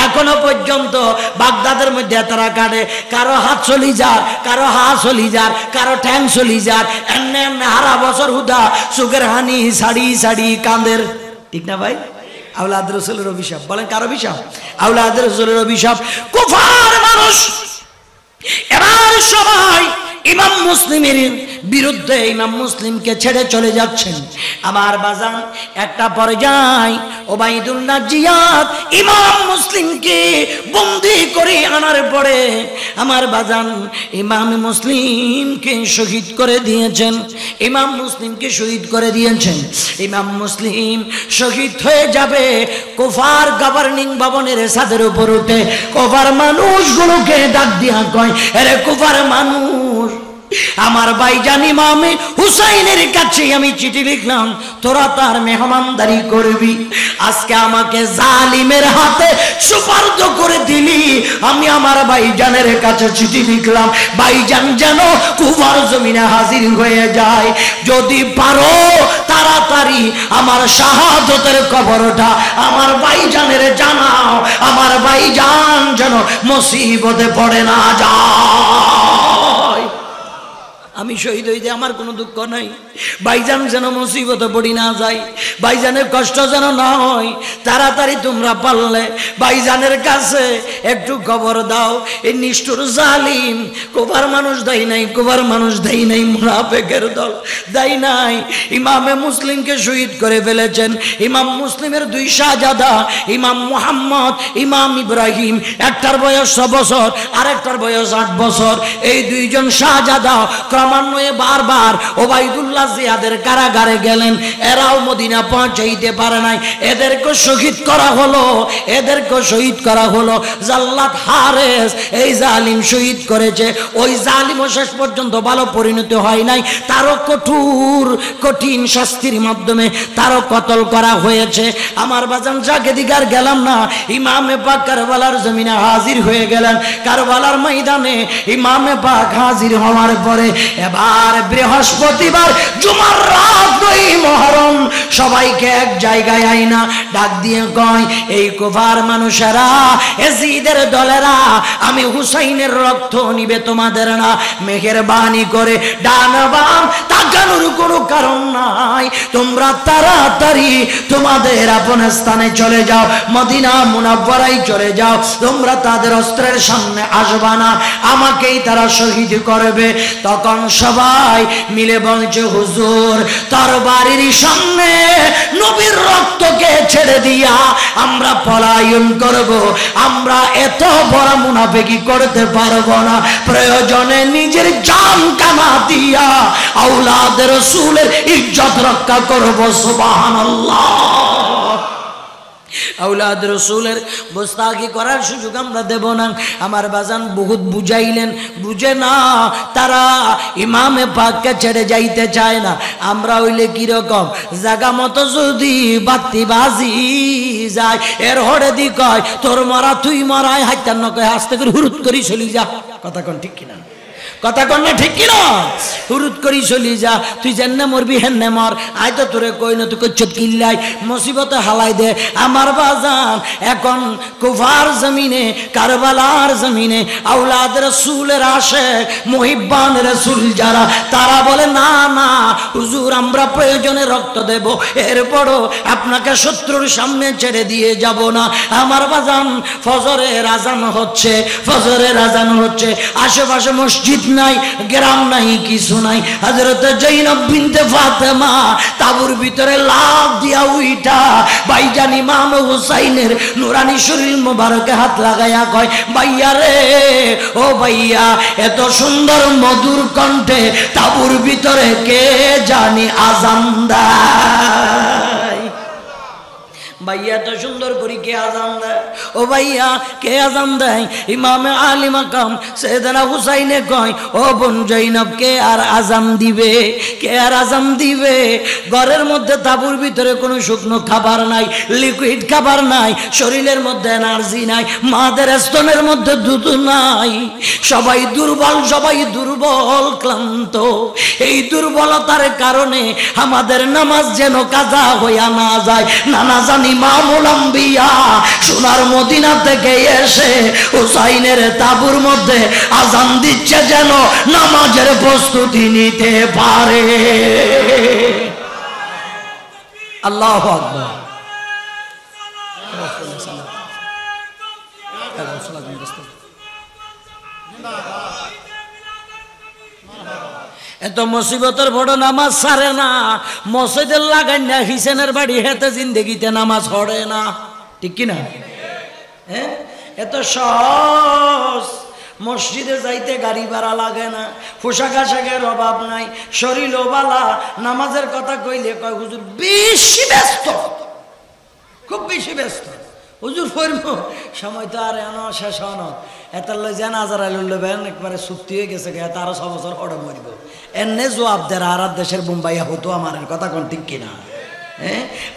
এখনো পর্যন্ত বাগদাদের মধ্যে তারা কাটে, কারো হাত চলি যার, কারো হাত চলি যার, কারো ঠ্যাং চলি যার, এমনি এমনি হারা বছর হুদা চোখের হানি সাড়ি কাঁদের, ঠিক না ভাই? আওলাদের রাসূলের অভিশাপ। বলেন কার অভিশাপ? আওলাদের রাসূলের অভিশাপ। কুফার মানুষ এবার সবাই ইমাম মুসলিমের বিরুদ্ধে, ইমাম মুসলিমকে ছেড়ে চলে যাচ্ছেন। আমার বাজান একটা পর্যায় ওবাইদুল্লাহ জিয়াদ ইমাম মুসলিমকে বন্দী করে আনার পরে আমার বাজান ইমাম মুসলিমকে শহীদ করে দিয়েছেন। ইমাম মুসলিমকে শহীদ করে দিয়েছেন। ইমাম মুসলিম শহীদ হয়ে যাবে কুফার গভর্নিং ভবনের ছাদের উপর উঠে কুফার মানুষগুলোকে ডাক দিয়া কয়, আরে কুফার মানুষ, আমার ভাইজান ইমামে হুসাইনের কাছে আমি চিঠি লিখলাম, তোরা তার মেহমানদারি করবি। আজকে আমাকে জালিমের হাতে সুপার্দ করে দিলি, আমি আমার ভাইজানের কাছে চিঠি লিখলাম, ভাইজান যেন কুফার জমিনে হাজির হয়ে যায়। যদি পারো তাড়াতাড়ি আমার শাহাদতের কবরটা আমার ভাইজানের জানাও, আমার ভাইজান যেন মুসিবতে পড়ে না যায়। আমি শহীদ হইতে আমার কোনো দুঃখ নাই, ভাইজান যেন মুসিবতে পড়ি না যায়, ভাইজানের কষ্ট যেন না হয়। তাড়াতাড়ি তোমরা পারলে ভাইজানের কাছে একটু খবর দাও। এই নিষ্ঠুর জালিম কুফার মানুষ দেয় নাই, কুফার মানুষ দেয় নাই, মুনাফিকের দল দেয় নাই। ইমামে মুসলিমকে শহীদ করে ফেলেছেন। ইমাম মুসলিমের দুই শাহজাদা, ইমাম মুহাম্মদ, ইমাম ইব্রাহিম, একটার বয়স 6 বছর আর একটার বয়স 8 বছর। এই দুইজন শাহজাদা ক্রমান্বয়ে বারবার ওবাইদুল্লাহ জিয়াদের কারাগারে গেলেন, এরাও মদিনা পৌঁছাইতে পারে নাই। এদেরকে শহীদ করা হলো, এদেরকে শহীদ করা হলো। জাল্লাত হারেস এই জালিম শহীদ করেছে। ওই জালিমও শেষ পর্যন্ত ভালো পরিণতি হয় নাই, তারও কঠিন শাস্তির মাধ্যমে তারও কতল করা হয়েছে। আমার বাজান যাকে দিগার গেলাম না, ইমামে পাক কারবালার জমিনে হাজির হয়ে গেলেন। কারবালার ময়দানে ইমামে পাক হাজির হওয়ার পরে এবার বৃহস্পতিবার জুমার রাত 9 মুহররম সবাইকে এক জায়গায় আইনা ডাক দিয়ে কয়, এই কুফার মানুষেরা, এজিদের দলেরা, আমি হুসাইনের রক্ত নিবে তোমাদের না, মেহেরবানি করে ডান বাম তাকানোর কোনো কারণ নাই, তোমরা তাড়াতাড়ি তোমাদের আপন স্থানে চলে যাও, মদিনা মুনাওয়ারায় চলে যাও, তোমরা তাদের অস্ত্রের সামনে আসবা না, আমাকেই তারা শহীদ করবে। তখন সবাই মিলে বলছে, হুজুর তরবারির সামনে নবীর রক্তকে ছেড়ে দিয়া আমরা পলায়ন করব, আমরা এত বড় মুনাফিকি করতে পারবো না, প্রয়োজনে নিজের জান কামা দিয়া আওলাদ রাসূলের ইজ্জত রক্ষা করব। সুবহানাল্লাহ। আওলাদ রাসূলের গোস্তাখি করার সুযোগ আমরা দেব না। আমার বাজান বহুত বুঝাইলেন, বুঝে না, তারা ইমামে পাককে ছেড়ে যাইতে চায় না। আমরা হইলে কিরকম, জায়গা মতো যদি বাতি বাজি যায়, এর হরে দি কয় তোর মরা তুই মরাই, হাইতার নকয় হাসতে করে হুরুত করি চলি যা। কথা কোন ঠিক কিনা? কথা কন না ঠিক কিনা? হুরুত করি চলি যা, তুই যেন মরবি হেন মর, আয় তো তোরে কই না, তুই কচ্ছত কিল্লাই মুসিবতে হালাই দে। আমার বাজান এখন কুফার জমিনে, কারবালার জমিনে আওলাদ রাসূলের আশিক মুহিব্বান রাসূল যারা, তারা বলে না না হুজুর আমরা প্রয়োজনে রক্ত দেব, এরপরও আপনাকে শত্রুর সামনে ছেড়ে দিয়ে যাব না। আমার বাজান ফজরের আজান হচ্ছে, ফজরের আজান হচ্ছে, আশেপাশে মসজিদ নাই, গ্রাম নাই, কিছু নাই। হযরত জৈনব বিনতে ফাতেমা তাবুর ভিতরে লাফ দিয়া উইটা ভাইজান ইমাম হুসাইনের নুরানি শরীর মোবারকে হাত লাগাইয়া কয়, ভাইয়া রে, ও ভাইয়া, এত সুন্দর মধুর কণ্ঠে তাবুর ভিতরে কে জানি আজান দেয়। ভাইয়া তো সুন্দর করি কে আজান দেয়? ও ভাইয়া কে আজান দেয়? ইমামে আলী মাকাম সাইয়েদনা হুসাইনে কয়, ও বোন জৈনব কে আর আজান দিবে, কে আর আজান দিবে? ঘরের মধ্যে তাবুর ভিতরে কোনো শুকনো খাবার নাই, লিকুইড খাবার নাই, শরীরের মধ্যে এনার্জি নাই, মাদের স্তনের মধ্যে দুধ নাই, সবাই দুর্বল, সবাই দুর্বল, ক্লান্ত। এই দুর্বলতার কারণে আমাদের নামাজ যেন কাজা হইয়া না যায়। নানা জানি ইমামুল আম্বিয়া সোনার মদিনা থেকে এসে হুসাইনের তাবুর মধ্যে আজান দিচ্ছে যেন নামাজের প্রস্তুতি নিতে পারে। আল্লাহু আকবার। এত মুসিবতের বড় নামাজ সারে না, মসজিদের লাগাই না, হিসেনের বাড়ি হেতে জিন্দেগিতে নামাজ পড়ে না, ঠিক কিনা? হ্যাঁ, এত সহজ মসজিদে যাইতে গাড়ি ভাড়া লাগে না, পোশাক আশাকের অভাব নাই, শরীর ওবালা, নামাজের কথা কইলে কয় হুজুর বেশি ব্যস্ত, খুব বেশি ব্যস্ত। হুজুর পড়ব সময় তো আর এন শেষ হন, এত যেন আজার আলুল্লেন একবারে চুক্তি হয়ে গেছে, তারা 6 বছর পরে মরিব, এনে জবাব দেয় আর দেশের বোম্বাইয়া হতো আমার কথা কোন ঠিক কিনা?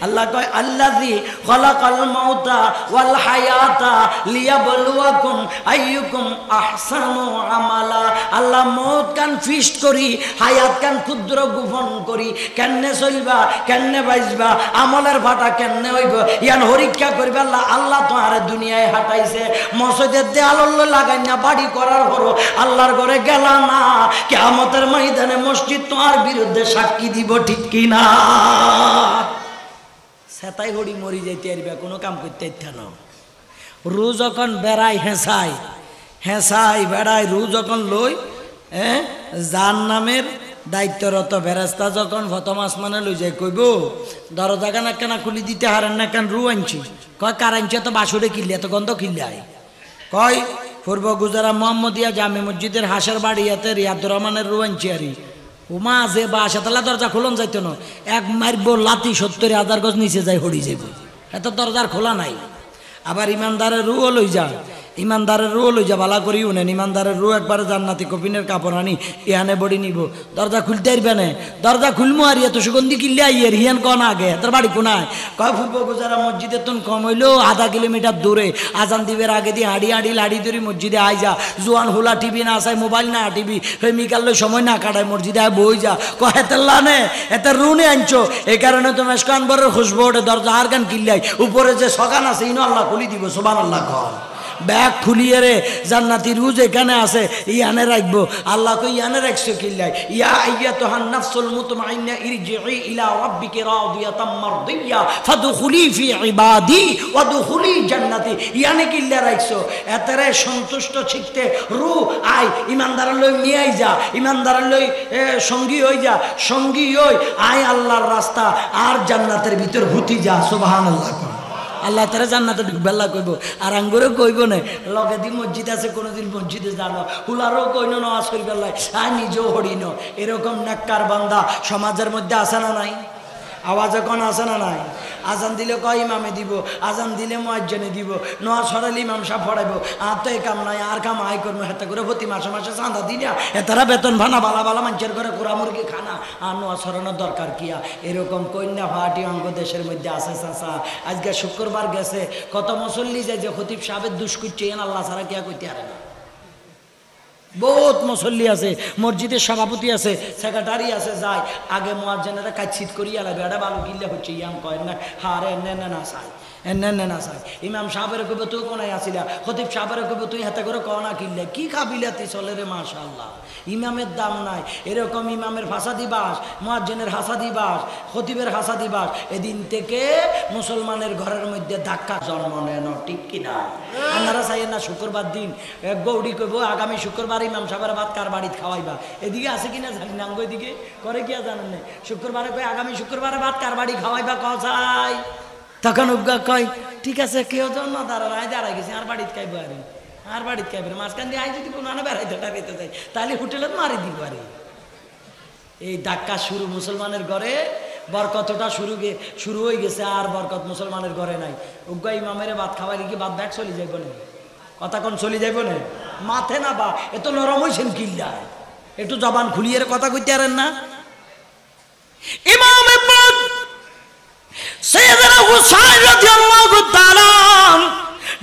আল্লাহ কয় আল্লাযী খালাকাল মাউতা ওয়াল হায়াতা লিয়াবলুয়াকুম আইয়ুকুম আহসানু আমালা। আল্লাহ মউত কান ফিস্ট করি, হায়াত কান ক্ষুদ্র গোপন করি, কেমনে চলবা, কেমনে বাঁচবা, আমলের ভাটা কেমনে হইব, ইয়ান পরীক্ষা করবে আল্লাহ। আল্লাহ তো আর দুনিয়ায় হাঁটাইছে, মসজিদের দেয়াল লাগাই না বাড়ি করার পরও আল্লাহর ঘরে গেলা না, কিয়ামতের ময়দানে মসজিদ তোমার বিরুদ্ধে সাক্ষী দিব, ঠিক কিনা? সেতাই হড়ি মরি যাইতে আরবে, কোনো কাম করতে ইচ্ছা না। রু যখন বেড়াই হেঁসাই, হেঁসাই বেড়াই, রু যখন লই, যার নামের দায়িত্বরত ফেরেশতা যখন প্রথম আসমানে লই যায়, কইব দরজা কানা কেনা খুলি দিতে হারেন না কেন, রু আনছি। কয় কার আনছি? তো বাসুরে কিনলে, এত গন্ধ কিনলে আয়। কয় পূর্ব গুজরা মোহাম্মদিয়া জামে মসজিদের হাঁসের বাড়িয়াতে রিয়াদুর রহমানের রু আনছি আরি। উমা যে বাসা তালা দরজা খোলন যাইতো না, এক মারব লাতি 70,000 গজ নিচে যাই হড়ি যাইব, এত দরজার খোলা নাই। আবার ইমানদারের রুও লই যা, ইমানদারের রো লই যা বালা করি উনেন ইমানদারের রো একবারে জান্নাতি কপিনের কাপড় আনি ইহানে বডি নিব দরজা খুলতে পারবে না দরজা খুলমু আর এত সুগন্ধি কিনলে আইয়ের হিয়ান কন আগে তোর বাড়ি কোনায় কয় ফুটবো গুজারা মসজিদের তুন কম হইলো আধা কিলোমিটার দূরে আজান দিবের আগে দিয়ে হাঁড়ি হাঁড়ি লাড়ি ধরি মসজিদে আই যা জোয়ান হোলা টিভি না আসায় মোবাইল না টিভি প্রেমিকাল সময় না কাটায় মসজিদে আয় বই যা কয় হেতেল্লা নে এতে রুনে আনছো এই কারণে তো মেসকানবরের খুশবো ওঠে দরজা আর গান কিনলাই উপরে যে সকান আছে ইনো আল্লাহ খুলি দিব সুবহান আল্লাহ কম ব্যাগ খুলিয়ে রে জান্নাতি রুজ এখানে আছে ইয়ানে রাখবো আল্লাহ কই ইয়ানে রাখছো কিল্লাই ইয়া আইয়াতুহান নাফসুল মুতমাইন্না ইরজিই ইলা রাব্বিকি রাদিয়াতাম মারদিয়া ফাদখুলি ফি ইবাদি ওয়াদখুলি জান্নাতি ইয়ানে কিল্লা রাখছো এতরে সন্তুষ্ট চিত্তে রু আই ইমানদার লই নিয়াই যা ইমানদার লই সঙ্গী হই যা সঙ্গী হই আই আল্লাহর রাস্তা আর জান্নাতের ভিতর ভুতি যা সুবহানাল্লাহ আল্লাহ তারা জান্নাতে বেলা কইব আর আঙ্গুরও কইব না লগে দি মসজিদ আছে কোনোদিন মসজিদে জানো হুলারও কইন নামাজ করি বেলায় আর নিজেও হরিণ এরকম নেককার বান্দা সমাজের মধ্যে আসে না নাই আওয়াজ এখন আসে না নাই আজান দিলে কয় ইমামে দিব আজান দিলে মুয়াজ্জিনে দিব নোয়া সরালে ইমাম সাহেব পড়াইবো আর তো এই কাম নাই আর কাম আয় করবো হেতে করে প্রতি মাসে মাসে চাঁদা দিনা এতারা বেতন ভানা বালা বালা মানুষের করে কুড়া মুরগি খানা আর নোয়া সরানোর দরকার কিয়া এরকম কন্যা ফাটি অঙ্গ দেশের মধ্যে আছে চাচা আজকে শুক্রবার গেছে কত মুসল্লি যায় যে খতিব সাহেবের দুষ্কুচ্ছে আল্লাহ ছাড়া কিয়া কইতে পারে না বহুত মুসল্লি আছে মসজিদের সভাপতি আছে সেক্রেটারি আছে যায় আগে মুয়াজ্জিনেরা কাইছিত করিয়া লাগে এটা ভালো কিল্লা হচ্ছে ইয়াম কয় না হারে এনে না চাই এনে না চাই ইমাম সাহেবের কইব তুই কোনায় আসিলা খতিব সাহেবের কইব তুই হাতে করে কনা কিনলে কি কাবিলাতি চলে রে মাশাআল্লাহ ইমামের দাম নাই এরকম ইমামের ফাসাদি বাস মুয়াজ্জিনের হাসাদি বাস খতিবের হাসাদি বাস এদিন থেকে মুসলমানের ঘরের মধ্যে ধাক্কা জন্ম নেন ঠিক কিনা আপনারা চাইয়েন না শুক্রবার দিন গৌড়ি কইব আগামী শুক্রবার ইমাম সাহেবের ভাত কার বাড়িতে খাওয়াইবা এদিকে আছে কিনা জানি না এদিকে করে কি জানেন না শুক্রবারে কই আগামী শুক্রবারে ভাত কার বাড়ি খাওয়াইবা কসাই তখন উজ্ঞা কয় ঠিক আছে কেউ তো না দাঁড়ায় দাঁড়াই গেছে আর বাড়িতে খাইবো আর বাড়িতে খাইবে মাঝখান দিয়ে আই যদি কোনো আনা বেড়াইতে টাড়াইতে যাই তাহলে হোটেলে মারি দিব আরে এই ধাক্কা শুরু মুসলমানের ঘরে বরকতটা শুরু হয়ে গেছে আর বরকত মুসলমানের ঘরে নাই উজ্ঞা ইমামের ভাত খাওয়াইলে কি ভাত ব্যাগ চলে যাইব না কথা কোন চলে যাইব না মাথে না বা এত নরম হয়েছেন কিল্লা একটু জবান খুলিয়ে কথা কইতে পারেন না ইমাম সাইয়েদনা হুসাইন রাদিয়াল্লাহু তাআলা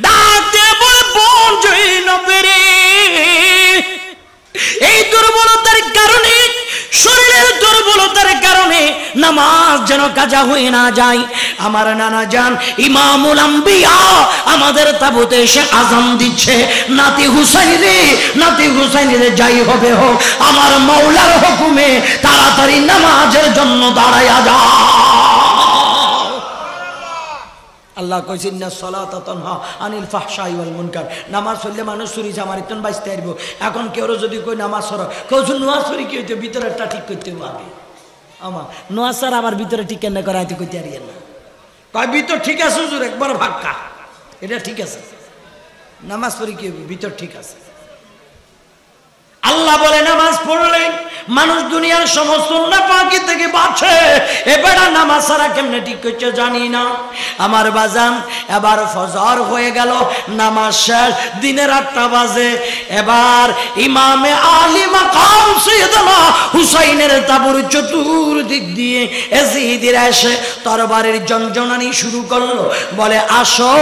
ডাকতে বলে বোন জয়নবের এই দুর্বলতার কারণে শরীরের দুর্বলতার কারণে নামাজ যেন কাজা হয়ে না যায় আমার নানা জান ইমামুল আম্বিয়া আমাদের তাবুতে এসে আযান দিচ্ছে নাতি হুসাইনে যাই হবে হোক আমার মাওলার হুকুমে তাড়াতাড়ি নামাজের জন্য দাঁড়ায়া যা আল্লাহ কইছেন না সালাতা তানহা আনিল ফাহশাই ওয়াল মুনকার নামাজ পড়লে মানুষ চুরি চামারিতন বাঁচতে পারব এখন কেউ যদি কই নামাজ পড়ো কইছুন নামাজ পড়ি কি হইতে ভিতরেরটা ঠিক করতে হবে আমা নামাজ স্যার আবার ভিতরে ঠিক কেন করাইতে কইতে পারিয়েন না কয় ভিতর ঠিক আছে হুজুর একবার ভাক্কা এটা ঠিক আছে নামাজ পড়ি কি হবে ভিতর ঠিক আছে আল্লাহ বলে নামাজ পড়লে মানুষ দুনিয়ার সমস্ত নাপাকি থেকে বাঁচে এবার নামাজ ছাড়া কেমনে ঠিক করছে জানি না আমার বাজান এবার ফজর হয়ে গেল নামাজ শেষ দিনের 8টা বাজে এবার ইমামে আলী মাকাম সাইয়েদনা হুসাইনের তাবুর চতুর্দিক দিয়ে এজিদের এসে তরবারির জনজনানি শুরু করলো বলে আসো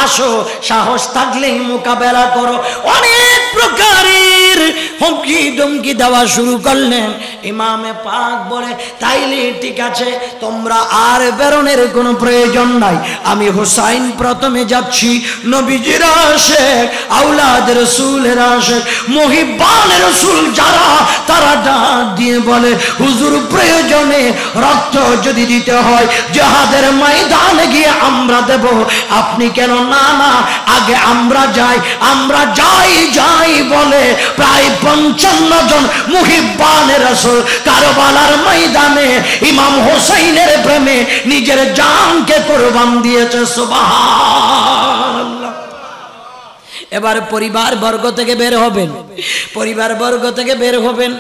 আসো সাহস থাকলেই মোকাবেলা করো অনেক প্রকারের হুমকি ধমকি দেওয়া শুরু করলেন ইমামে পাক বলে তাইলে ঠিক আছে তোমরা আর বেরোনের কোনো প্রয়োজন নাই আমি হুসাইন প্রথমে যাচ্ছি নবীজির আশিক আওলাদ রাসূলের আশিক মুহিব্বান রাসূল যারা তারা ডাক দিয়ে বলে হুজুর প্রয়োজনে রক্ত যদি দিতে হয় জিহাদের ময়দানে গিয়ে আমরা দেব আপনি কেন না না আগে আমরা যাই বলে প্রায় 55 জন মুহিব্বানে রাসূল কারবালার ময়দানে ইমাম হোসেনের প্রেমে নিজের জানকে কুরবান দিয়েছে সুবহানাল্লাহ এবার পরিবার বর্গ থেকে বের হবেন, পরিবার বর্গ থেকে বের হবেন।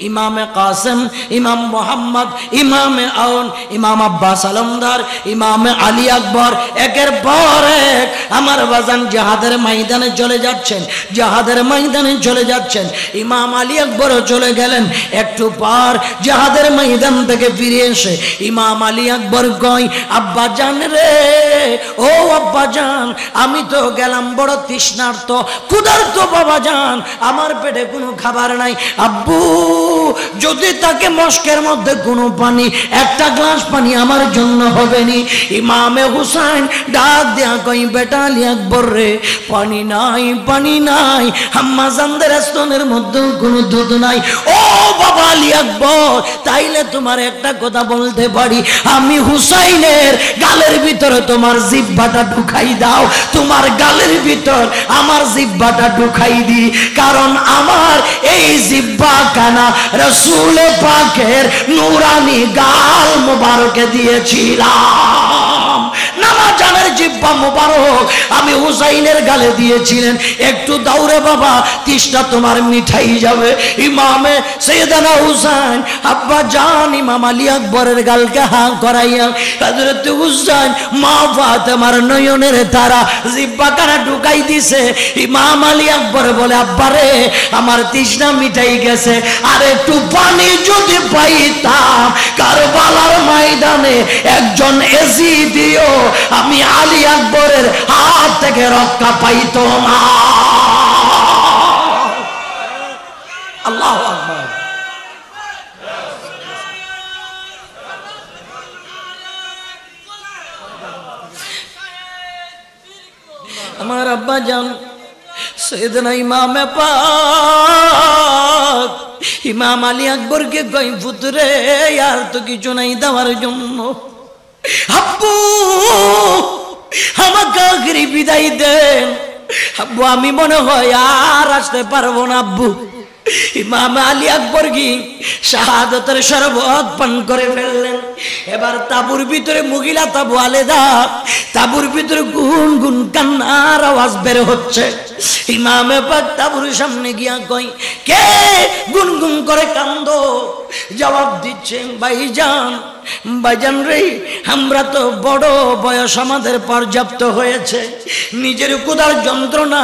ইমামে কাসেম, ইমাম মোহাম্মদ, ইমামে আউন, ইমাম আব্বাস আলমদার, ইমামে আলী আকবর একের পর এক আমার বাজান জিহাদের ময়দানে চলে যাচ্ছেন, জিহাদের ময়দানে চলে যাচ্ছেন। ইমাম আলী আকবরও চলে গেলেন। একটু পর জিহাদের ময়দান থেকে ফিরে এসে ইমাম আলী আকবর কয়, আব্বা জান রে, ও আব্বা জান, আমি তো গেলাম বড় তৃষ্ণার্ত, ক্ষুধার্ত বাবা জান, আমার পেটে কোনো খাবার নাই। আব্বু যদি তাকে মস্কের মধ্যে কোনো পানি, একটা গ্লাস পানি আমার জন্য হবে নি। ইমামে হুসাইন ডাক দেয়া কই, বেটা আলী আকবর রে, পানি নাই, পানি নাই, আম্মা জানদের স্তনের মধ্যে কোনো দুধ নাই। ও বাবা আলী আকবর, তাইলে তোমার একটা কথা বলতে পারি, আমি হুসাইনের গালের ভিতরে তোমার জিহ্বাটা ঢুকাই দাও, তোমার গালের ভিতর আমার জিহ্বাটা ঢুকাই দি, কারণ আমার এই জিহ্বা কানা রাসূল পাকের নূরানি গাল মোবারকে দিয়েছিলাম। নানা জানের জিহ্বা মোবারক আমি হুসাইনের গালে দিয়েছিলেন। একটু দাউরে বাবা, তৃষ্ণা তোমার মিঠাই যাবে। ইমামে সৈয়দনা হুসাইন আব্বা জান ইমাম আলী আকবরের গালকে হাঁ করাইয়া হযরত হুসাইন মা ফাতেমার নয়নের তারা জিহ্বা কানা ঢুকাই দিছে। ইমাম আলী আকবর বলে, আব্বা রে, আমার তৃষ্ণা মিটাই গেছে, আর একটু পানি যদি পাইতাম কারবালার ময়দানে একজন এজিদিও আমি আলী আকবরের হাত থেকে রক্ষা পাইত না। আল্লাহু আকবার। আমার আব্বা জান সৈয়দনা ইমামে পাক ইমাম আলী আকবরকে কই, পুত্রে আর তো কিছু নাই দেওয়ার জন্য, আব্বু আমাকে আখেরি বিদায় দেন। আব্বু আমি মনে হয় আর আসতে পারবো না। আব্বু ইমাম আলী আকবর কি শাহাদাতের শরবত পান করে ফেললেন। এবার তাবুর ভিতরে মহিলা তাবু আলাদা, তাবুর ভিতরে গুন গুন কান্নার আওয়াজ বের হচ্ছে। ইমামে পাক তাবুর সামনে গিয়া কই, কে গুনগুন করে কান্দো? জবাব দিচ্ছে, ভাইজান, ভাইজান রে, আমরা তো বড় বয়স আমাদের পর্যাপ্ত হয়েছে, নিজের ক্ষুধার যন্ত্রণা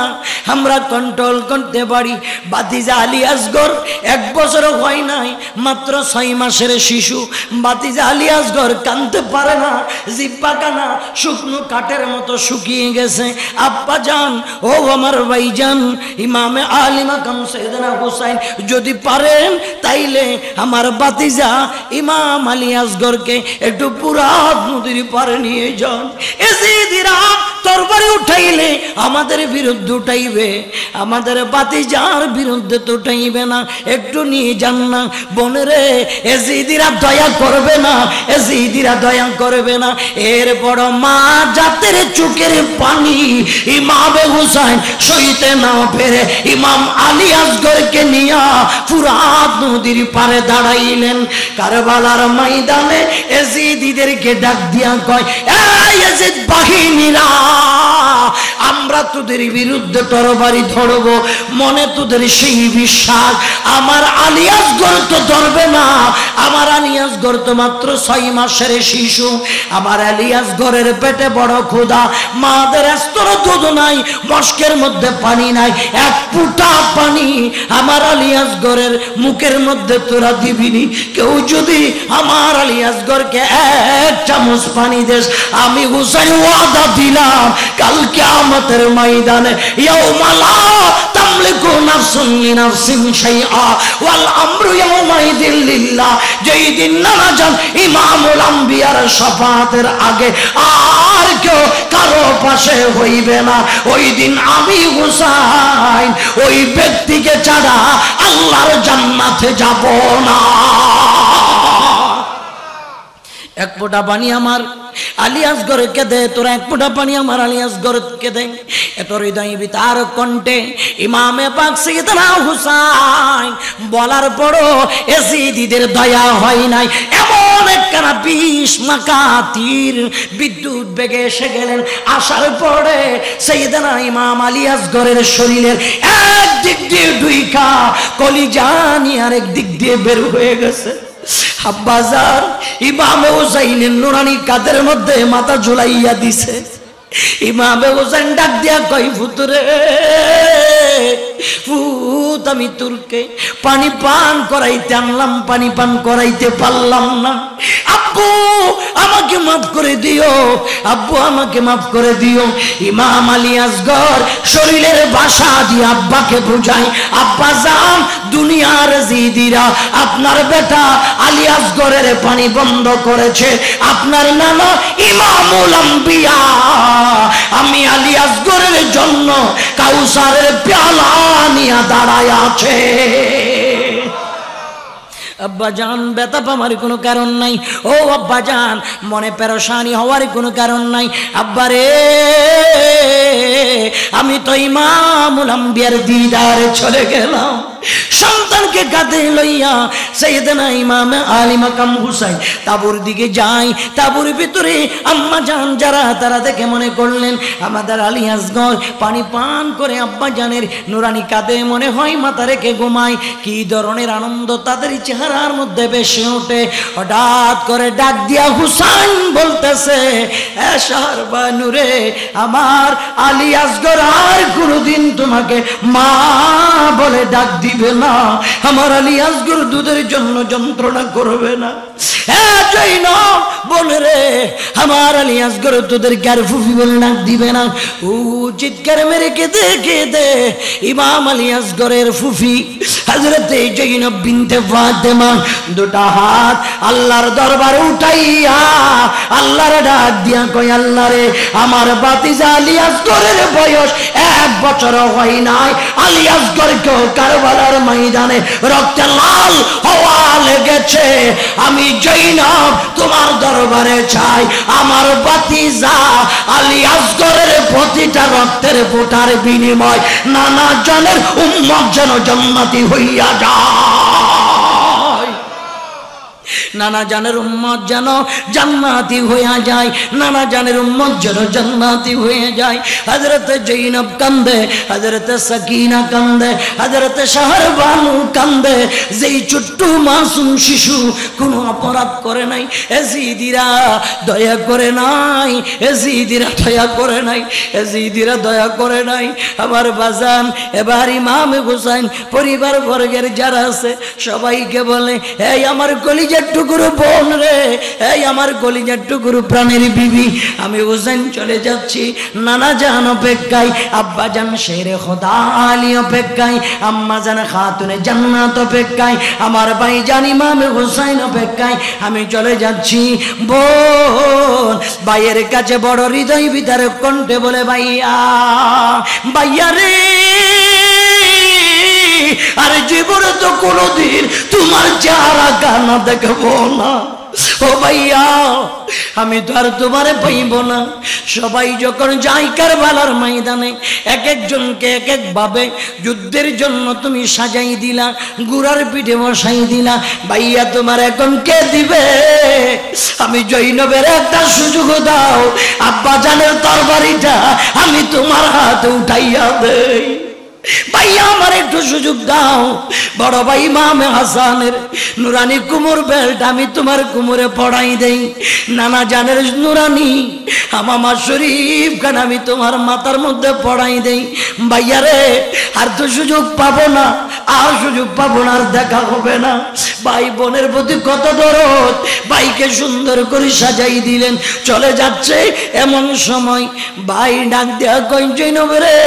আমরা কন্ট্রোল করতে পারি। ভাতিজা আলী আসগর 1 বছর হয় নাই, মাত্র 6 মাসের শিশু। ভাতিজা আলী আসগর কাঁদতে পারে না, জিহ্বা কানা শুকনো কাঠের মতো শুকিয়ে গেছে। আব্বা জান, ও আমার ভাইজান ইমামে আলী মাকাম সৈয়দনা হুসাইন, যদি পারেন তাইলে আমার ভাতিজা ইমাম আলী আসগরকে একটু পুরাত নদীর পারে নিয়ে যান। এজিদিরা তরবারি উঠাইলে আমাদের বিরুদ্ধে উঠাইবে, আমাদের ভাতিজার বিরুদ্ধে তো উঠাইবে না, একটু নিয়ে যান না। বোনেরে, এজিদিরা দয়া করবে না, এজিদিরা দয়া করবে না। এরপর মা জাতের চোখের পানি ইমামে হুসাইন সইতে না পেরে ইমাম আলী আসগরকে নিয়া ফুরাত নদীর পারে দাঁড়াইলেন। কারবালার ময়দানে এজিদিদেরকে ডাক দিয়া কয়, এই এজিদ বাহিনীরা, আমরা তোদের বিরুদ্ধে তরবারি ধরব, মনে তোদের সেই বিশ্বাস, আমার আলী আসগর তো ধরবে না, আমার আলী আসগর তো মাত্র 6 মাসের শিশু, আমার আলী আসগরের পেটে বড় ক্ষুধা, মাদের স্তর দুধ নাই, মস্কের মধ্যে পানি নাই, 1 ফুটা পানি আমার আলী আসগরের মুখের মধ্যে তোরা দিবিনি। কেউ যদি আমার আলী আসগরকে 1 চামচ পানি দেস, আমি হুসাইন ওয়াদা দিলাম কাল কিয়ামতের ময়দানে ইয়াউমা লা তামলিকু নাফসুন লিনাফসিন শাইআ ওয়াল আমরু ইয়াউমাইযিন লিল্লাহ, যেই দিন নানা জান ইমামুল আম্বিয়ার শাফাআতের আগে আর কেউ কারো পাশে হইবে না। ওই দিন আমি হুসাইন ওই ব্যক্তিকে ছাড়া আল্লাহর জান্নাতে যাব না। 1 ফোঁটা পানি আমার আলী আসগরকে দে, তোরা 1 ফোঁটা পানি আমার আলী আসগরকে দে। এত হৃদয় বিতার কণ্ঠে ইমামে পাক সৈয়দনা হুসাইন বলার পরও এজিদিদের দয়া হয় নাই। এমন একখানা 20 মাকাতির বিদ্যুৎ বেগে এসে গেলেন। আসার পরে সাইয়েদনা ইমাম আলী আসগরের শরীরের এক দিক দিয়ে ঢুইকা কলিজা নিয়ে আরেক দিক দিয়ে বের হয়ে গেছে। আব্বাজান ইমামে হুসাইনের নুরানি কাদের মধ্যে মাথা ঝুলাইয়া দিছে। ইমামে হুসাইন ডাক দিয়া কই ফুতুরে ফুত, আমি তোরকে পানি পান করাইতে আনলাম, পানি পান করাইতে পারলাম না। আব্বু আমাকে মাফ করে দিও, আব্বু আমাকে মাফ করে দিও। ইমাম আলী আসগর শরীরের ভাষা দিয়ে আব্বাকে বুঝাই, আব্বা যান দুনিয়ার জিদিরা আপনার বেটা আলী আসগরের পানি বন্ধ করেছে, আপনার নানা ইমামুল আম্বিয়া আমি আলী আসগরের জন্য কাউসারের পেয়ালা নিয়ে দাঁড়ায় আছে। আব্বা জান ব্যথা পাওয়ার কোনো কারণ নাই, ও আব্বা জান মনে পেরেশানি হওয়ার কোনো কারণ নাই। আব্বা রে আমি তো ইমামুল আম্বিয়ার দিদারে চলে গেলাম। সন্তানকে কাঁধে লইয়া সাইয়েদনা ইমাম আলী মাকাম হুসাইন তাবুর দিকে যাই। তাবুর ভিতরে আম্মা জান যারা তারা দেখে মনে করলেন আমাদের আলী আসগর পানি পান করে আব্বা জানের নুরানি কাঁধে মনে হয় মাথা রেখে ঘুমায়। কি ধরনের আনন্দ তাদের চেহারার মধ্যে বেশি ওঠে। হঠাৎ করে ডাক দিয়া হুসাইন বলতেছে, শাহরবানুরে আমার আলী আসগর আর কোনোদিন তোমাকে মা বলে ডাক দিবে না, আমার আলী আসগর দুধের জন্য যন্ত্রণা করবে না। বলে রে আমার আলী আসগর তোদের কার ফুফি বলে ডাক দিবে না। ও চিৎকার মেরে কেঁদে কেঁদে ইমাম আলী আসগরের ফুফি হযরতে জৈনব বিনতে ফাতেমা দুটা হাত আল্লাহর দরবারে উঠাইয়া আল্লাহর ডাক দিয়া কই, আল্লাহ রে আমার ভাতিজা আলী আসগরের বয়স 1 বছর হয় নাই, আলী আসগরকে কারবালার ময়দানে রক্তে লাল হওয়া লেগেছে। আমি জৈনব তোমার দরবারে চাই আমার ভাতিজা আলী আসগরের প্রতিটা রক্তের ফোঁটার বিনিময় নানা জনের উম্মত যেন জান্নাতি হইয়া যায়, নানা জানের উম্মত যেন জান্নাতি হইয়া যায়, নানা জানের উম্মত যেন জান্নাতি হয়ে যায়। হযরত জৈনব কান্দে, হযরত সাকিনা কান্দে, হযরত শাহরবানু কান্দে। যেই ছোট্ট মাসুম শিশু কোনো অপরাধ করে নাই, এজিদিরা দয়া করে নাই, এজিদিরা দয়া করে নাই, এজিদিরা দয়া করে নাই। আমার বাজান এবার ইমাম হুসাইন পরিবার বর্গের যারা আছে সবাইকে বলে, এই আমার কলিজার টুকরো বোন রে, এই আমার কলিজার টুকরো প্রাণের বিবি, আমি হুসাইন চলে যাচ্ছি নানা জান অপেক্ষায়, আব্বা জান শেরে খোদা আলী অপেক্ষায়, আম্মা জান খাতুনে জান্নাত অপেক্ষায়, আমার ভাই জান ইমাম হুসাইন অপেক্ষায় আমি চলে যাচ্ছি। বোন ভাইয়ের কাছে বড় হৃদয় ভিতরে কণ্ঠে বলে, ভাইয়া ভাইয়া রে আরে জীবনে তো কোনোদিন তোমার চেহারা কানা দেখবো না। ও ভাইয়া আমি তো আর তোমারে পাইব না। সবাই যখন যাই কারবালার ময়দানে এক একজনকে এক এক ভাবে যুদ্ধের জন্য তুমি সাজাই দিলা, গুড়ার পিঠে বসাই দিলা, ভাইয়া তোমার এখন কে দিবে? আমি জৈনবের একটা সুযোগ দাও, আব্বা জানের তরবারিটা আমি তোমার হাতে উঠাইয়া দেই। ভাইয়া আমার একটু সুযোগ দাও, বড় ভাই ইমামে হাসানের নুরানি কুমুর বেল্ট আমি তোমার কুমুরে পড়াই দেই, নানা জানের নুরানি হামামা শরীফ খান আমি তোমার মাথার মধ্যে পড়াই দেই। ভাইয়া রে আর তো সুযোগ পাবো না, আর সুযোগ পাবো না, আর দেখা হবে না। ভাই বোনের প্রতি কত দরদ, ভাইকে সুন্দর করে সাজাই দিলেন, চলে যাচ্ছে। এমন সময় ভাই ডাক দেয়া কই, জৈনব রে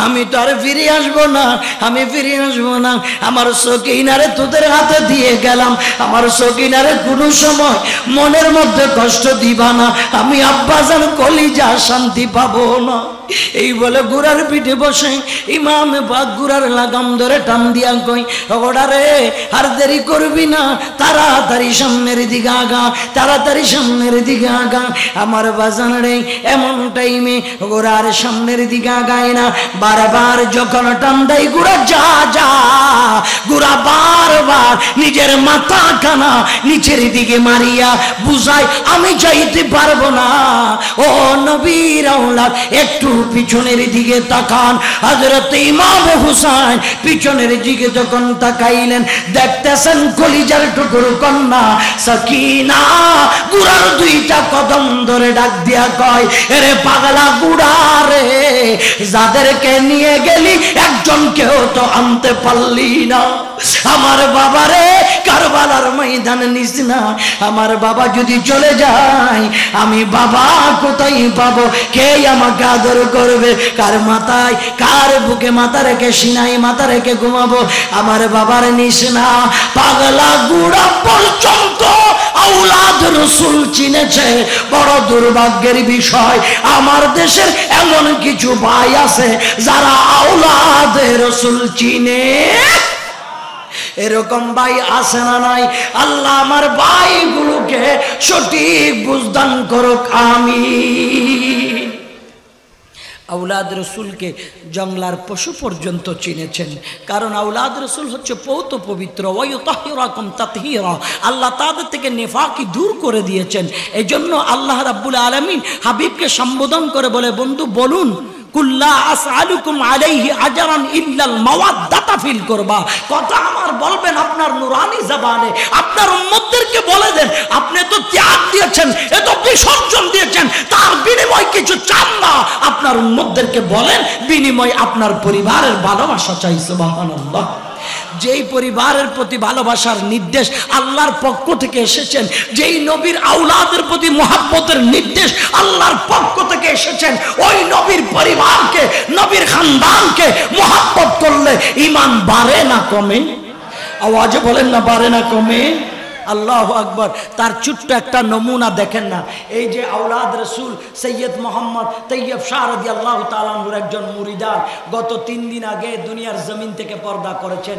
আমি তো আর ফিরে আসবো না, আমি ফিরে আসবো না, আমার সকিনারে তোদের হাতে দিয়ে গেলাম, আমার সকিনারে কোনো সময় মনের মধ্যে কষ্ট দিবা না, আমি আব্বাজান কলিজা শান্তি পাবো না। এই বলে গুড়ার পিঠে বসে ইমামে পাক গুড়ার লাগাম ধরে টান দিয়া কই, ওটা রে আর দেরি করবি না, তাড়াতাড়ি সামনের দিকে আগা, তাড়াতাড়ি সামনের দিকে আগা। আমার বাজান রে, এমন টাইমে ঘোড়ার সামনের দিকে আগায় না, বারবার যখন টান দেয় ঘোড়া যা যা, ঘোড়া বারবার নিজের মাথা খানা নিচের দিকে মারিয়া বুঝায় আমি যাইতে পারবো না। ও নবীর আওলাদ, একটু পিছনের দিকে তাকান। হযরত ইমাম হুসাইন পিছনের দিকে যখন তাকাইলেন, দেখতেছেন কলিজার টুকরো কন্যা সাকিনা গুড়ার দুইটা কদম ধরে ডাক দিয়া কয়, এরে পাগলা গুড়া রে, যাদেরকে নিয়ে গেলি একজনকেও তো আনতে পারলি না। আমার বাবা রে, কারবালার ময়দান নিস না। আমার বাবা যদি চলে যায়, আমি বাবা কোথায় পাবো? কে আমাকে আদর করবে? কার মাথায়, কার বুকে মাথা রেখে, সিনাই মাথা রেখে ঘুমাবো? আমার বাবার নিস না। পাগলা গুড়া পর্যন্ত আওলাদ রসুল চিনেছে। বড় দুর্ভাগ্যের বিষয়, আমার দেশের এমন কিছু ভাই আছে যারা আওলাদ রসুল চিনে। এরকম ভাই আছে না নাই? আল্লাহ আমার ভাইগুলোকে সঠিক বুঝদান করুক, আমিন। আওলাদ রসুলকে জঙ্গলার পশু পর্যন্ত চিনেছেন, কারণ আওলাদ রসুল হচ্ছে পৌত পবিত্র। ওয়ায়ুতাহিরাকুম তাতহীরা, আল্লাহ তাদের থেকে নেফাকি দূর করে দিয়েছেন। এজন্য আল্লাহ রাব্বুল আলামিন হাবিবকে সম্বোধন করে বলে, বন্ধু বলুন কুল্লা আসআলুকুম আলাইহি আজরান ইল্লাল মাওয়াদ্দাতা ফিল কুরবা। কথা আমার বলবেন আপনার নুরানি জবানে, আপনার উম্মতদেরকে বলে দেন, আপনি তো ত্যাগ দিয়েছেন, এত বিসর্জন দিয়েছেন, তার বিনিময় কিছু চান না। আপনার উম্মতদেরকে বলেন, বিনিময় আপনার পরিবারের ভালোবাসা চাই। সুবহানাল্লাহ। যেই পরিবারের প্রতি ভালোবাসার নির্দেশ আল্লাহর পক্ষ থেকে এসেছেন, যেই নবীর আওলাদের প্রতি মুহাব্বতের নির্দেশ আল্লাহর পক্ষ থেকে এসেছেন, ওই নবীর পরিবারকে, নবীর খানদানকে মুহাব্বত করলে ঈমান বাড়ে না কমে? আওয়াজে বলেন না, বাড়ে না কমে? আল্লাহু আকবার। তার ছোট্ট একটা নমুনা দেখেন না, এই যে আওলাদ রসুল সৈয়দ মোহাম্মদ তৈয়ব শাহ রাদিয়াল্লাহু তাআলা আনহুর একজন মুরিদান গত 3 দিন আগে দুনিয়ার জমিন থেকে পর্দা করেছেন।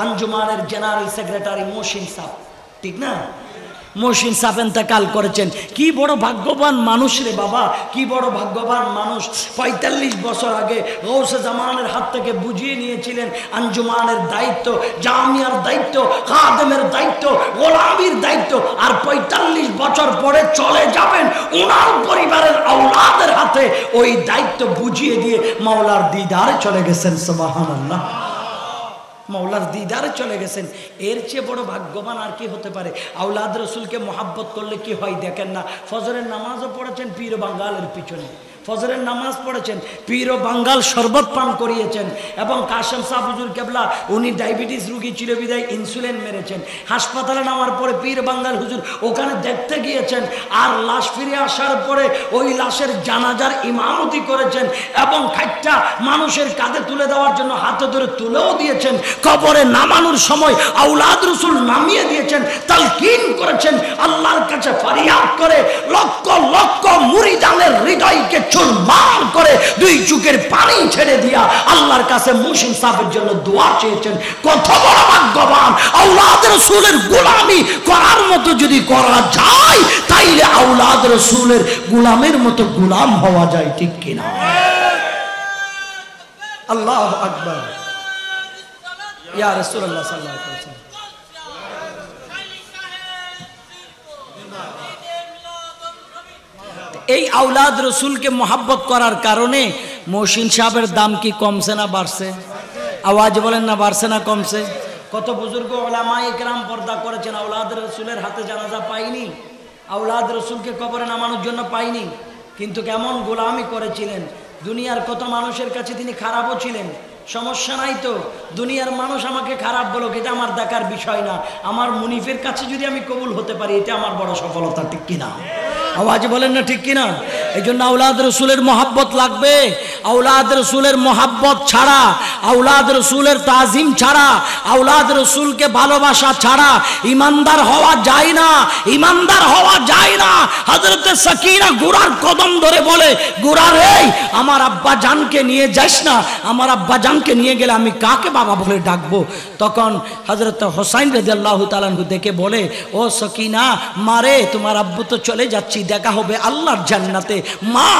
আঞ্জুমানের জেনারেল সেক্রেটারি মহসিন সাহেব, ঠিক না? মহসিন সাহেব ইন্তেকাল করেছেন। কি বড় ভাগ্যবান মানুষ রে বাবা, কি বড় ভাগ্যবান মানুষ। 45 বছর আগে গৌসে জামানের হাত থেকে বুঝিয়ে নিয়েছিলেন আঞ্জুমানের দায়িত্ব, জামিয়ার দায়িত্ব, খাদেমের দায়িত্ব, গোলামির দায়িত্ব। আর 45 বছর পরে চলে যাবেন ওনার পরিবারের আওলাদের হাতে ওই দায়িত্ব বুঝিয়ে দিয়ে মাওলার দিদারে চলে গেছেন। সুবহানাল্লাহ। মাওলার দিদারে চলে গেছেন। এর চেয়ে বড় ভাগ্যবান আর কি হতে পারে? আওলাদ রসুলকে মোহাব্বত করলে কি হয় দেখেন না। ফজরের নামাজও পড়েছেন পীর বাঙ্গালের পিছনে, ফজরের নামাজ পড়েছেন, পীর বাঙ্গাল শরবত পান করিয়েছেন। এবং কাশেম সাহ হুজুর কেবলা উনি ডায়াবেটিস রুগী ছিল বিদায় ইনসুলিন মেরেছেন। হাসপাতালে নামার পরে পীর বাঙ্গাল হুজুর ওখানে দেখতে গিয়েছেন, আর লাশ ফিরে আসার পরে ওই লাশের জানাজার ইমামতি করেছেন এবং খাইটটা মানুষের কাঁধে তুলে দেওয়ার জন্য হাতে ধরে তুলেও দিয়েছেন। কবরে নামানোর সময় আওলাদ রসুল নামিয়ে দিয়েছেন, তালকিন করেছেন, আল্লাহর কাছে ফরিয়াদ করে লক্ষ লক্ষ মুরিদানের হৃদয়কে চুরমার করে 2 চোখের পানি ছেড়ে দিয়া আল্লাহর কাছে মহসিন সাহেবের জন্য দোয়া চেয়েছেন। কত বড় ভাগ্যবান! আওলাদ রসুলের গোলামি করার মতো যদি করা যায়, তাইলে আওলাদ রসুলের গোলামের মতো গোলাম হওয়া যায়, ঠিক কিনা? আল্লাহু আকবার। ইয়া রাসূলুল্লাহ সাল্লাল্লাহু আলাইহি ওয়াসাল্লাম। এই আওলাদ রসুলকে মোহাব্বত করার কারণে মহসিন সাহেবের দাম কি কমছে না বাড়ছে? আওয়াজ বলেন না, বাড়ছে না কমছে? কত বুজুর্গ ওলামা ইকরাম পর্দা করেছেন, আওলাদ রসুলের হাতে জানাজা পাইনি, আওলাদ রসুলকে কবরে নামানোর জন্য পাইনি, কিন্তু কেমন গোলামি করেছিলেন। দুনিয়ার কত মানুষের কাছে তিনি খারাপও ছিলেন। সমস্যা নাই তো, দুনিয়ার মানুষ আমাকে খারাপ বলো, এটা আমার দেখার বিষয় না। আমার মুনিফের কাছে যদি আমি কবুল হতে পারি, এটা আমার বড় সফলতা, ঠিক কিনা? আওয়াজ বলেন না ঠিক কিনা? এই জন্য আওলাদ রসুলের মহাব্বত লাগবে। আওলাদ রসুলের মহাব্বত ছাড়া, আওলাদ রসুলের তাজিম ছাড়া, আওলাদ রসুলকে ভালোবাসা ছাড়া ইমানদার হওয়া যায় না, ইমানদার হওয়া যায় না। হযরতে সাকিনা গোরার কদম ধরে বলে, গোরা রে আমার আব্বা জানকে নিয়ে যাস না, আমার আব্বা জানকে নিয়ে গেলে আমি কাকে বাবা বলে ডাকবো? তখন হযরত হোসাইন রাদিয়াল্লাহু তাআলা আনহু দেখে বলে, ও সাকিনা মারে, তোমার আব্বু তো চলে যাচ্ছি, দেখা হবে আল্লাহর জান্নাতে, মা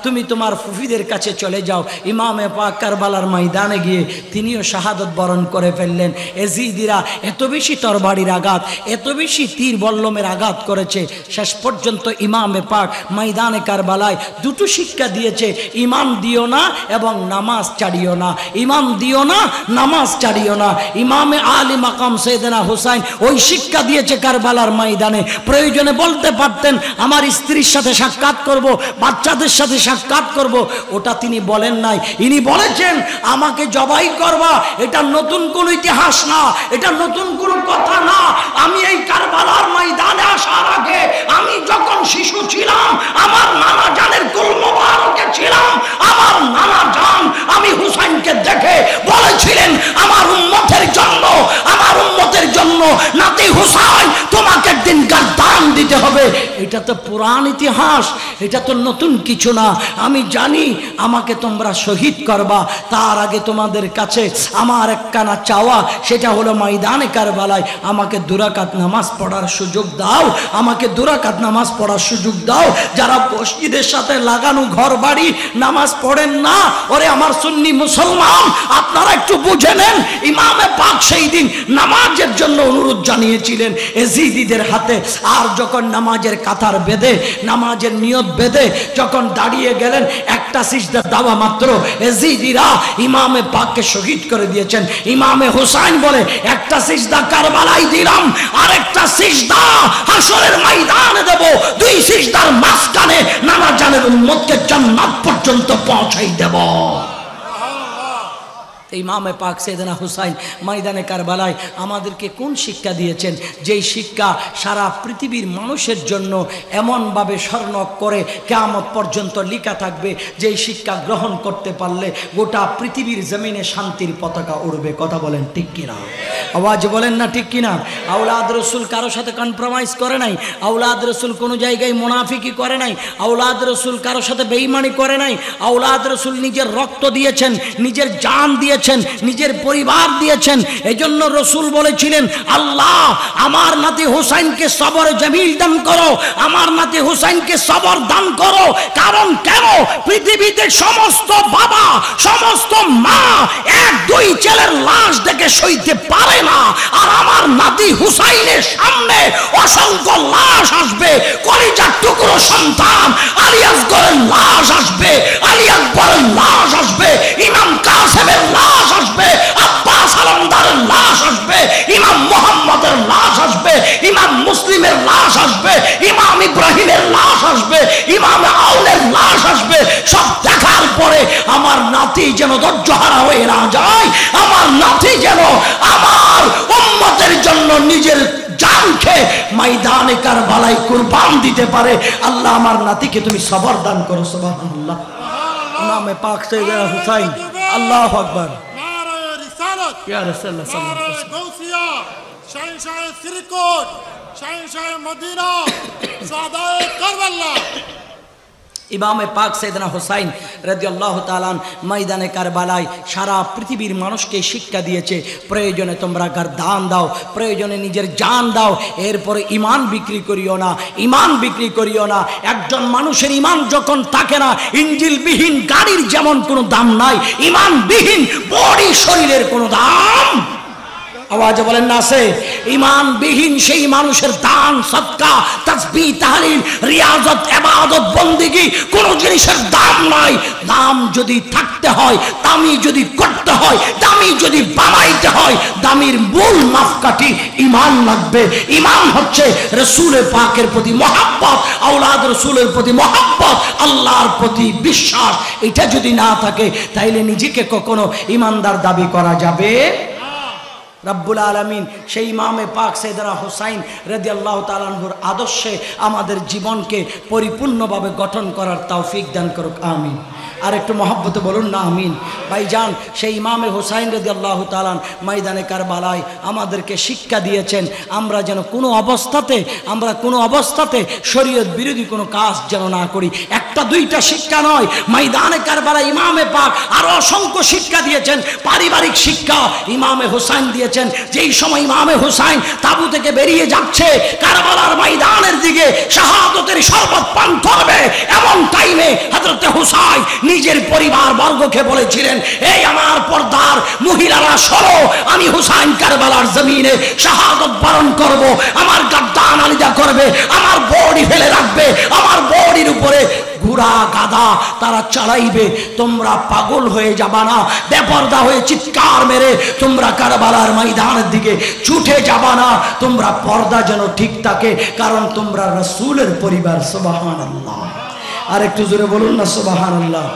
তুমি তোমার ফুফিদের কাছে চলে যাও। ইমামে পাক কারবালার ময়দানে গিয়ে তিনিও শাহাদত বরণ করে ফেললেন। এজিদিরা এত বেশি তরবারির আঘাত, এত বেশি তীর বল্লমের আঘাত করেছে, শেষ পর্যন্ত ইমামে পাক ময়দানে কারবালায় দুটো শিক্ষা দিয়েছে, ইমান দিও না এবং নামাজ ছাড়িও না, ইমান দিও না, নামাজ ছাড়িও না। ইমামে আলী মাকাম সাইয়েদনা হুসাইন ওই শিক্ষা দিয়েছে কারবালার ময়দানে। প্রয়োজনে বলতে পারতেন আমার স্ত্রীর সাথে সাক্ষাৎ করব, বাচ্চাদের সাথে সাক্ষাৎ করব, ওটা তিনি বলেন নাই। ইনি বলেছেন আমাকে জবাই করবা। এটা নতুন কোন ইতিহাস না, এটা নতুন কোন কথা না। আমি এই কারবালার ময়দানে আসার আগে আমি যখন শিশু ছিলাম, আমার নানা জানের কুল মোবারকে ছিলাম, আমার নানা জান আমি হুসাইনকে দেখে বলেছিলেন আমার উম্মতের জন্য, আমার উম্মতের জন্য নাতি হুসাইন তোমাকে একদিন গাদ্দান দিতে হবে। এটা তো পুরান ইতিহাস, এটা তো নতুন কিছু না। আমি জানি আমাকে তোমরা শহীদ করবা, তার আগে তোমাদের কাছে আমার একখানা চাওয়া, সেটা হলো ময়দানে কারবালায় আমাকে 2 রাকাত নামাজ পড়ার সুযোগ দাও, আমাকে 2 রাকাত নামাজ পড়ার সুযোগ দাও। যারা মসজিদের সাথে লাগানো ঘর বাড়ি নামাজ পড়েন না, ওরে আমার সুন্নি মুসলমান, আপনারা একটু বুঝে নেন। ইমামে পাক সেই দিন নামাজের জন্য অনুরোধ জানিয়েছিলেন এজিদিদের হাতে। আর যখন নামাজের কাতার বেঁধে, নামাজের নিয়ত বেঁধে যখন দাঁড়িয়ে গেলেন, একটা সিজদা দেওয়া মাত্র এজিদিরা ইমামে পাককে শহীদ করে দিয়েছেন। ইমামে হুসাইন বলে, একটা সিজদা কারবালায় দিলাম, আর একটা সিজদা হাসরের ময়দানে দেব। 2 সিজদার মাঝখানে নানা জানের উম্মতকে জান্নাত পর্যন্ত পৌঁছাই দেব। ইমামে পাক সাইয়েদনা হুসাইন ময়দানে কারবালায় আমাদেরকে কোন শিক্ষা দিয়েছেন, যেই শিক্ষা সারা পৃথিবীর মানুষের জন্য এমনভাবে স্মরণ করে কিয়ামত পর্যন্ত লেখা থাকবে, যেই শিক্ষা গ্রহণ করতে পারলে গোটা পৃথিবীর জমিনে শান্তির পতাকা উড়বে। কথা বলেন ঠিক কিনা? আওয়াজ বলেন না ঠিক কিনা? আওলাদ রসুল কারো সাথে কম্প্রোমাইজ করে নাই, আওলাদ রসুল কোনো জায়গায় মুনাফিকি করে নাই, আওলাদ রসুল কারো সাথে বেঈমানি করে নাই। আওলাদ রসুল নিজের রক্ত দিয়েছেন, নিজের জান দিয়েছেন, নিজের পরিবার দিয়েছেন। এজন্য রসুল বলেছিলেন, আল্লাহ আমার নাতি হুসাইনকে সবর জামিল দান করো, আমার নাতি হুসাইনকে সবর দান করো। কারণ কেন? পৃথিবীতে সমস্ত বাবা, সমস্ত মা 1-2 ছেলের লাশ দেখে সইতে পারে না, আর আমার নাতি হুসাইনের সামনে অসংখ্য লাশ আসবে। কলিজার টুকরো সন্তান আলী আসগরের লাশ আসবে, আলী আকবরের লাশ আসবে, ইমাম কাসেমের লাশ আসবে, আব্বাস আলমদারের লাশ আসবে, ইমাম মুহাম্মদের লাশ আসবে, ইমাম মুসলিমের লাশ আসবে, ইমাম ইব্রাহিমের লাশ আসবে, ইমাম আউনের লাশ আসবে। সব দেখার পরে আমার নাতি যেন ধৈর্যহারা হয়ে না যায়, আমার নাতি যেন আমার উম্মতের জন্য নিজের জানকে ময়দানে কারবালায় কুরবান দিতে পারে। আল্লাহ আমার নাতিকে তুমি সবর দান করো। সুবহানাল্লাহ। ইমামে পাক সাইয়েদনা হুসাইন, আল্লাহু আকবার। নারে রিসালাত ইয়া রাসূলুল্লাহ সাল্লাল্লাহু আলাইহি ওয়াসাল্লাম। গৌসিয়া, শাহনশাহ সিরকুট, শাহনশাহ মদিনা, সাদায়ে কারবালা। ইমামে পাক সাইয়েদনা হুসাইন রাদিয়াল্লাহু তাআলা ময়দানে কারবালায় সারা পৃথিবীর মানুষকে শিক্ষা দিয়েছে, প্রয়োজনে তোমরা দান দাও, প্রয়োজনে নিজের জান দাও, এরপরে ইমান বিক্রি করিও না, ইমান বিক্রি করিও না। একজন মানুষের ইমান যখন থাকে না, ইঞ্জিলবিহীন গাড়ির যেমন কোনো দাম নাই, ইমানবিহীন বডি শরীরের কোনো দাম। আওয়াজ বলেন না আছে? ইমানবিহীন সেই মানুষের দান, সদকা, তাসবিহ, তাহলিল, রিয়াজত, ইবাদত, বন্দেগী কোন জিনিসের দাম নাই। দাম যদি থাকতে হয়, দামি যদি করতে হয়, দামি যদি বানাইতে হয়, দামির মূল মাপকাঠি ইমান লাগবে। ইমান হচ্ছে রাসূল পাকের প্রতি মহব্বত, আওলাদ রাসূলের প্রতি মহব্বত, আল্লাহর প্রতি বিশ্বাস। এটা যদি না থাকে তাইলে নিজেকে কখনো ইমানদার দাবি করা যাবে। রব্বুল আলামিন সেই ইমামে পাক সাইয়েদনা হুসাইন রাদিয়াল্লাহু তাআলা আনহুর আদর্শে আমাদের জীবনকে পরিপূর্ণভাবে গঠন করার তৌফিক দান করুক, আমিন। আর একটু মহব্বতে বলুন না আমিন। ভাইজান, সেই ইমামে হুসাইন রাদিয়াল্লাহু তাআলা ময়দানে কারবালায় আমাদেরকে শিক্ষা দিয়েছেন আমরা যেন কোনো অবস্থাতে শরীয়ত বিরোধী কোনো কাজ যেন না করি। একটা দুইটা শিক্ষা নয়, ময়দানে কারবালায় ইমামে পাক আরো অসংখ্য শিক্ষা দিয়েছেন। পারিবারিক শিক্ষা ইমামে হুসাইন দিয়েছেন। যেই সময় ইমামে হুসাইন তাবু থেকে বেরিয়ে যাচ্ছে কারবালার ময়দানের দিকে শাহাদাতের শরবত পান করবে, এমন টাইমে হযরত হুসাইন নিজের পরিবার বর্গকে বলেছিলেন, এই আমার পর্দার মহিলারা সরো, আমি হুসাইন কারবালার জমিনে শাহাদাত বরণ করব। আমার গাদ্দান আলিদা করবে, আমার বডি ফেলে রাখবে, আমার বডির উপরে ঘোড়া গাধা তারা চালাইবে। তোমরা পাগল হয়ে যাবা না, বেপরদা হয়ে চিৎকার মেরে তোমরা কারবালার ময়দানের দিকে ছুটে যাবা না। তোমরা পর্দা যেন ঠিক থাকে, কারণ তোমরা রাসূলের পরিবার। সুবহানাল্লাহ। আর একটু জোরে বলুন না সুবহানাল্লাহ।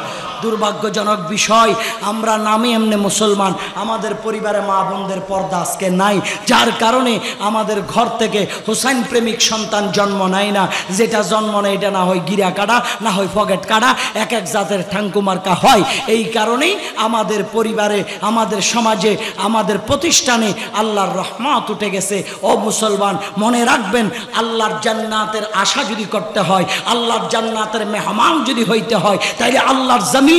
দুর্ভাগ্যজনক বিষয়, আমরা নামে এমনি মুসলমান, আমাদের পরিবারে মা বোনদের পর্দা আজকে নাই, যার কারণে আমাদের ঘর থেকে হুসাইন প্রেমিক সন্তান জন্ম নেয় না। যেটা জন্ম নেয় এটা না হয় গিরা কাটা, না হয় ফগেট কাটা, এক এক জাতের ঠাঙ্কুমার্কা হয়। এই কারণেই আমাদের পরিবারে, আমাদের সমাজে, আমাদের প্রতিষ্ঠানে আল্লাহর রহমত উঠে গেছে। ও মুসলমান, মনে রাখবেন, আল্লাহর জান্নাতের আশা যদি করতে হয়, আল্লাহর জান্নাতের মেহমান যদি হইতে হয়, তাইলে আল্লাহর জমিনে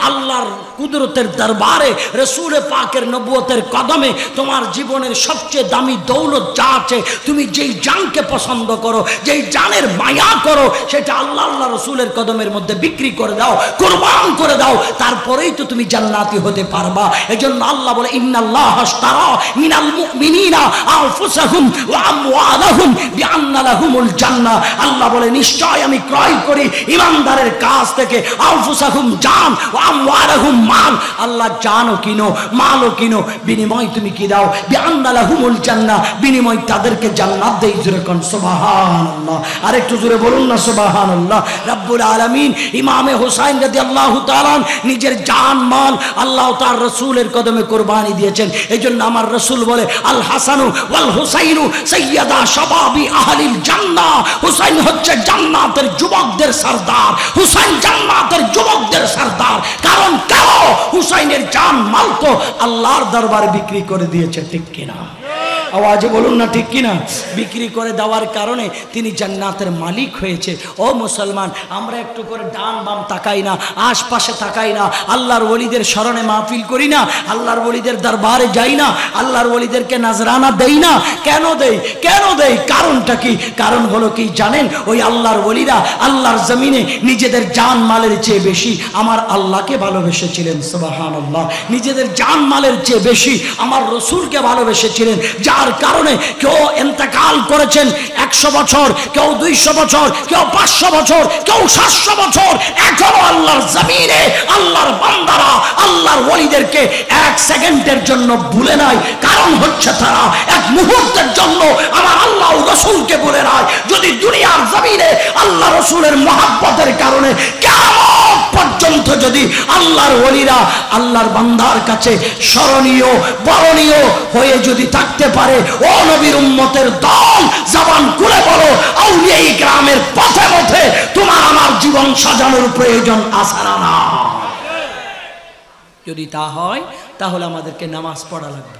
আল্লাহর কুদরতের দরবারে রাসূল পাকের নবুয়তের কদমে তোমার জীবনের সবচেয়ে দামি দৌলত যা আছে, তুমি যেই জানকে পছন্দ করো, যেই জানের মায়া করো, সেটা আল্লাহ রাসূলের কদমের মধ্যে বিক্রি করে দাও, কুরবান করে দাও, তারপরেই তো তুমি জান্নাতি হতে পারবা। এজন্য আল্লাহ বলে, ইন্নাল্লাহ আশতারা মিনাল মুমিনিনা আনফুসাহুম ওয়া আমওয়ালাহুম বিআন্না লাহুমুল জান্নাহ। আল্লাহ বলে, নিশ্চয় আমি ক্রয় করি ঈমানদারের কাছ থেকে আনফুসাহুম জান ওয়া আমওয়ালাহুম মাল। আল্লাহ জানও কিনো, মালও কিনো, বিনিময় তুমি কি দাও? বিআন্না লাহুমুল জান্নাহ, বিনিময় তাদেরকে জান্নাত দেই। জোরে কোন সুবহানাল্লাহ। আর একটু জোরে বলুন না সুবহানাল্লাহ। রব্বুল আলামিন ইমামে হুসাইন রাদিয়াল্লাহু তাআলা নিজের জান মাল আল্লাহ তার রাসূলের কদমে কুরবানি দিয়েছেন। এইজন্য আমার রাসূল বলে, আল হাসানু ওয়াল হুসাইনু সাইয়্যিদা শাবাবি আহলিল জান্নাহ। হুসাইন হচ্ছে জান্নাতের যুবকদের সরদার, হুসাইন জান্নাতের যুবকদের সরদার। কারণ কেন? হুসাইনের জান মাল তো আল্লাহর দরবারে বিক্রি করে দিয়েছে, ঠিক কিনা? আওয়াজে বলুন না ঠিক কিনা? বিক্রি করে দেওয়ার কারণে তিনি জান্নাতের মালিক হয়েছে। ও মুসলমান, আমরা একটু করে ডান বাম তাকাই না, আশপাশে তাকাই না, আল্লাহর ওলিদের স্মরণে মাহফিল করি না, আল্লাহর ওলিদের দরবারে যাই না, আল্লাহর ওলিদেরকে নাজরানা দেই না। কেন দেই? কেন দেই? কারণটা কি? কারণ হলো কি জানেন? ওই আল্লাহর ওলিরা আল্লাহর জমিনে নিজেদের জান মালের চেয়ে বেশি আমার আল্লাহকে ভালোবেসেছিলেন। সুবহানাল্লাহ। নিজেদের জান মালের চেয়ে বেশি আমার রাসূলকে ভালোবেসেছিলেন, যার কারণে কেউ ইন্তেকাল করেছেন 100 বছর, কেউ 200 বছর, কেউ 500 বছর, কেউ 700 বছর, এখনো আল্লাহর জমিনে আল্লাহর বান্দারা আল্লাহর ওলিদেরকে 1 সেকেন্ডের জন্য ভুলে নাই। কারণ হচ্ছে তারা 1 মুহূর্তের জন্য আমার আল্লাহ ও রাসূলকে ভুলে নাই। যদি দুনিয়ার জমিনে আল্লাহ রাসূলের মহব্বতের কারণে কিয়ামত পর্যন্ত যদি আল্লাহর ওলিরা আল্লাহর বান্দার কাছে স্মরণীয় বরণীয় হয়ে যদি থাকতে পারে, ও নবীর উম্মতের দল, জবান খুলে বলো, আউলিয়া ইকরামের পথে পথে তোমার আমার জীবন সাজানোর প্রয়োজন আছে না? যদি তা হয় তাহলে আমাদেরকে নামাজ পড়া লাগবে।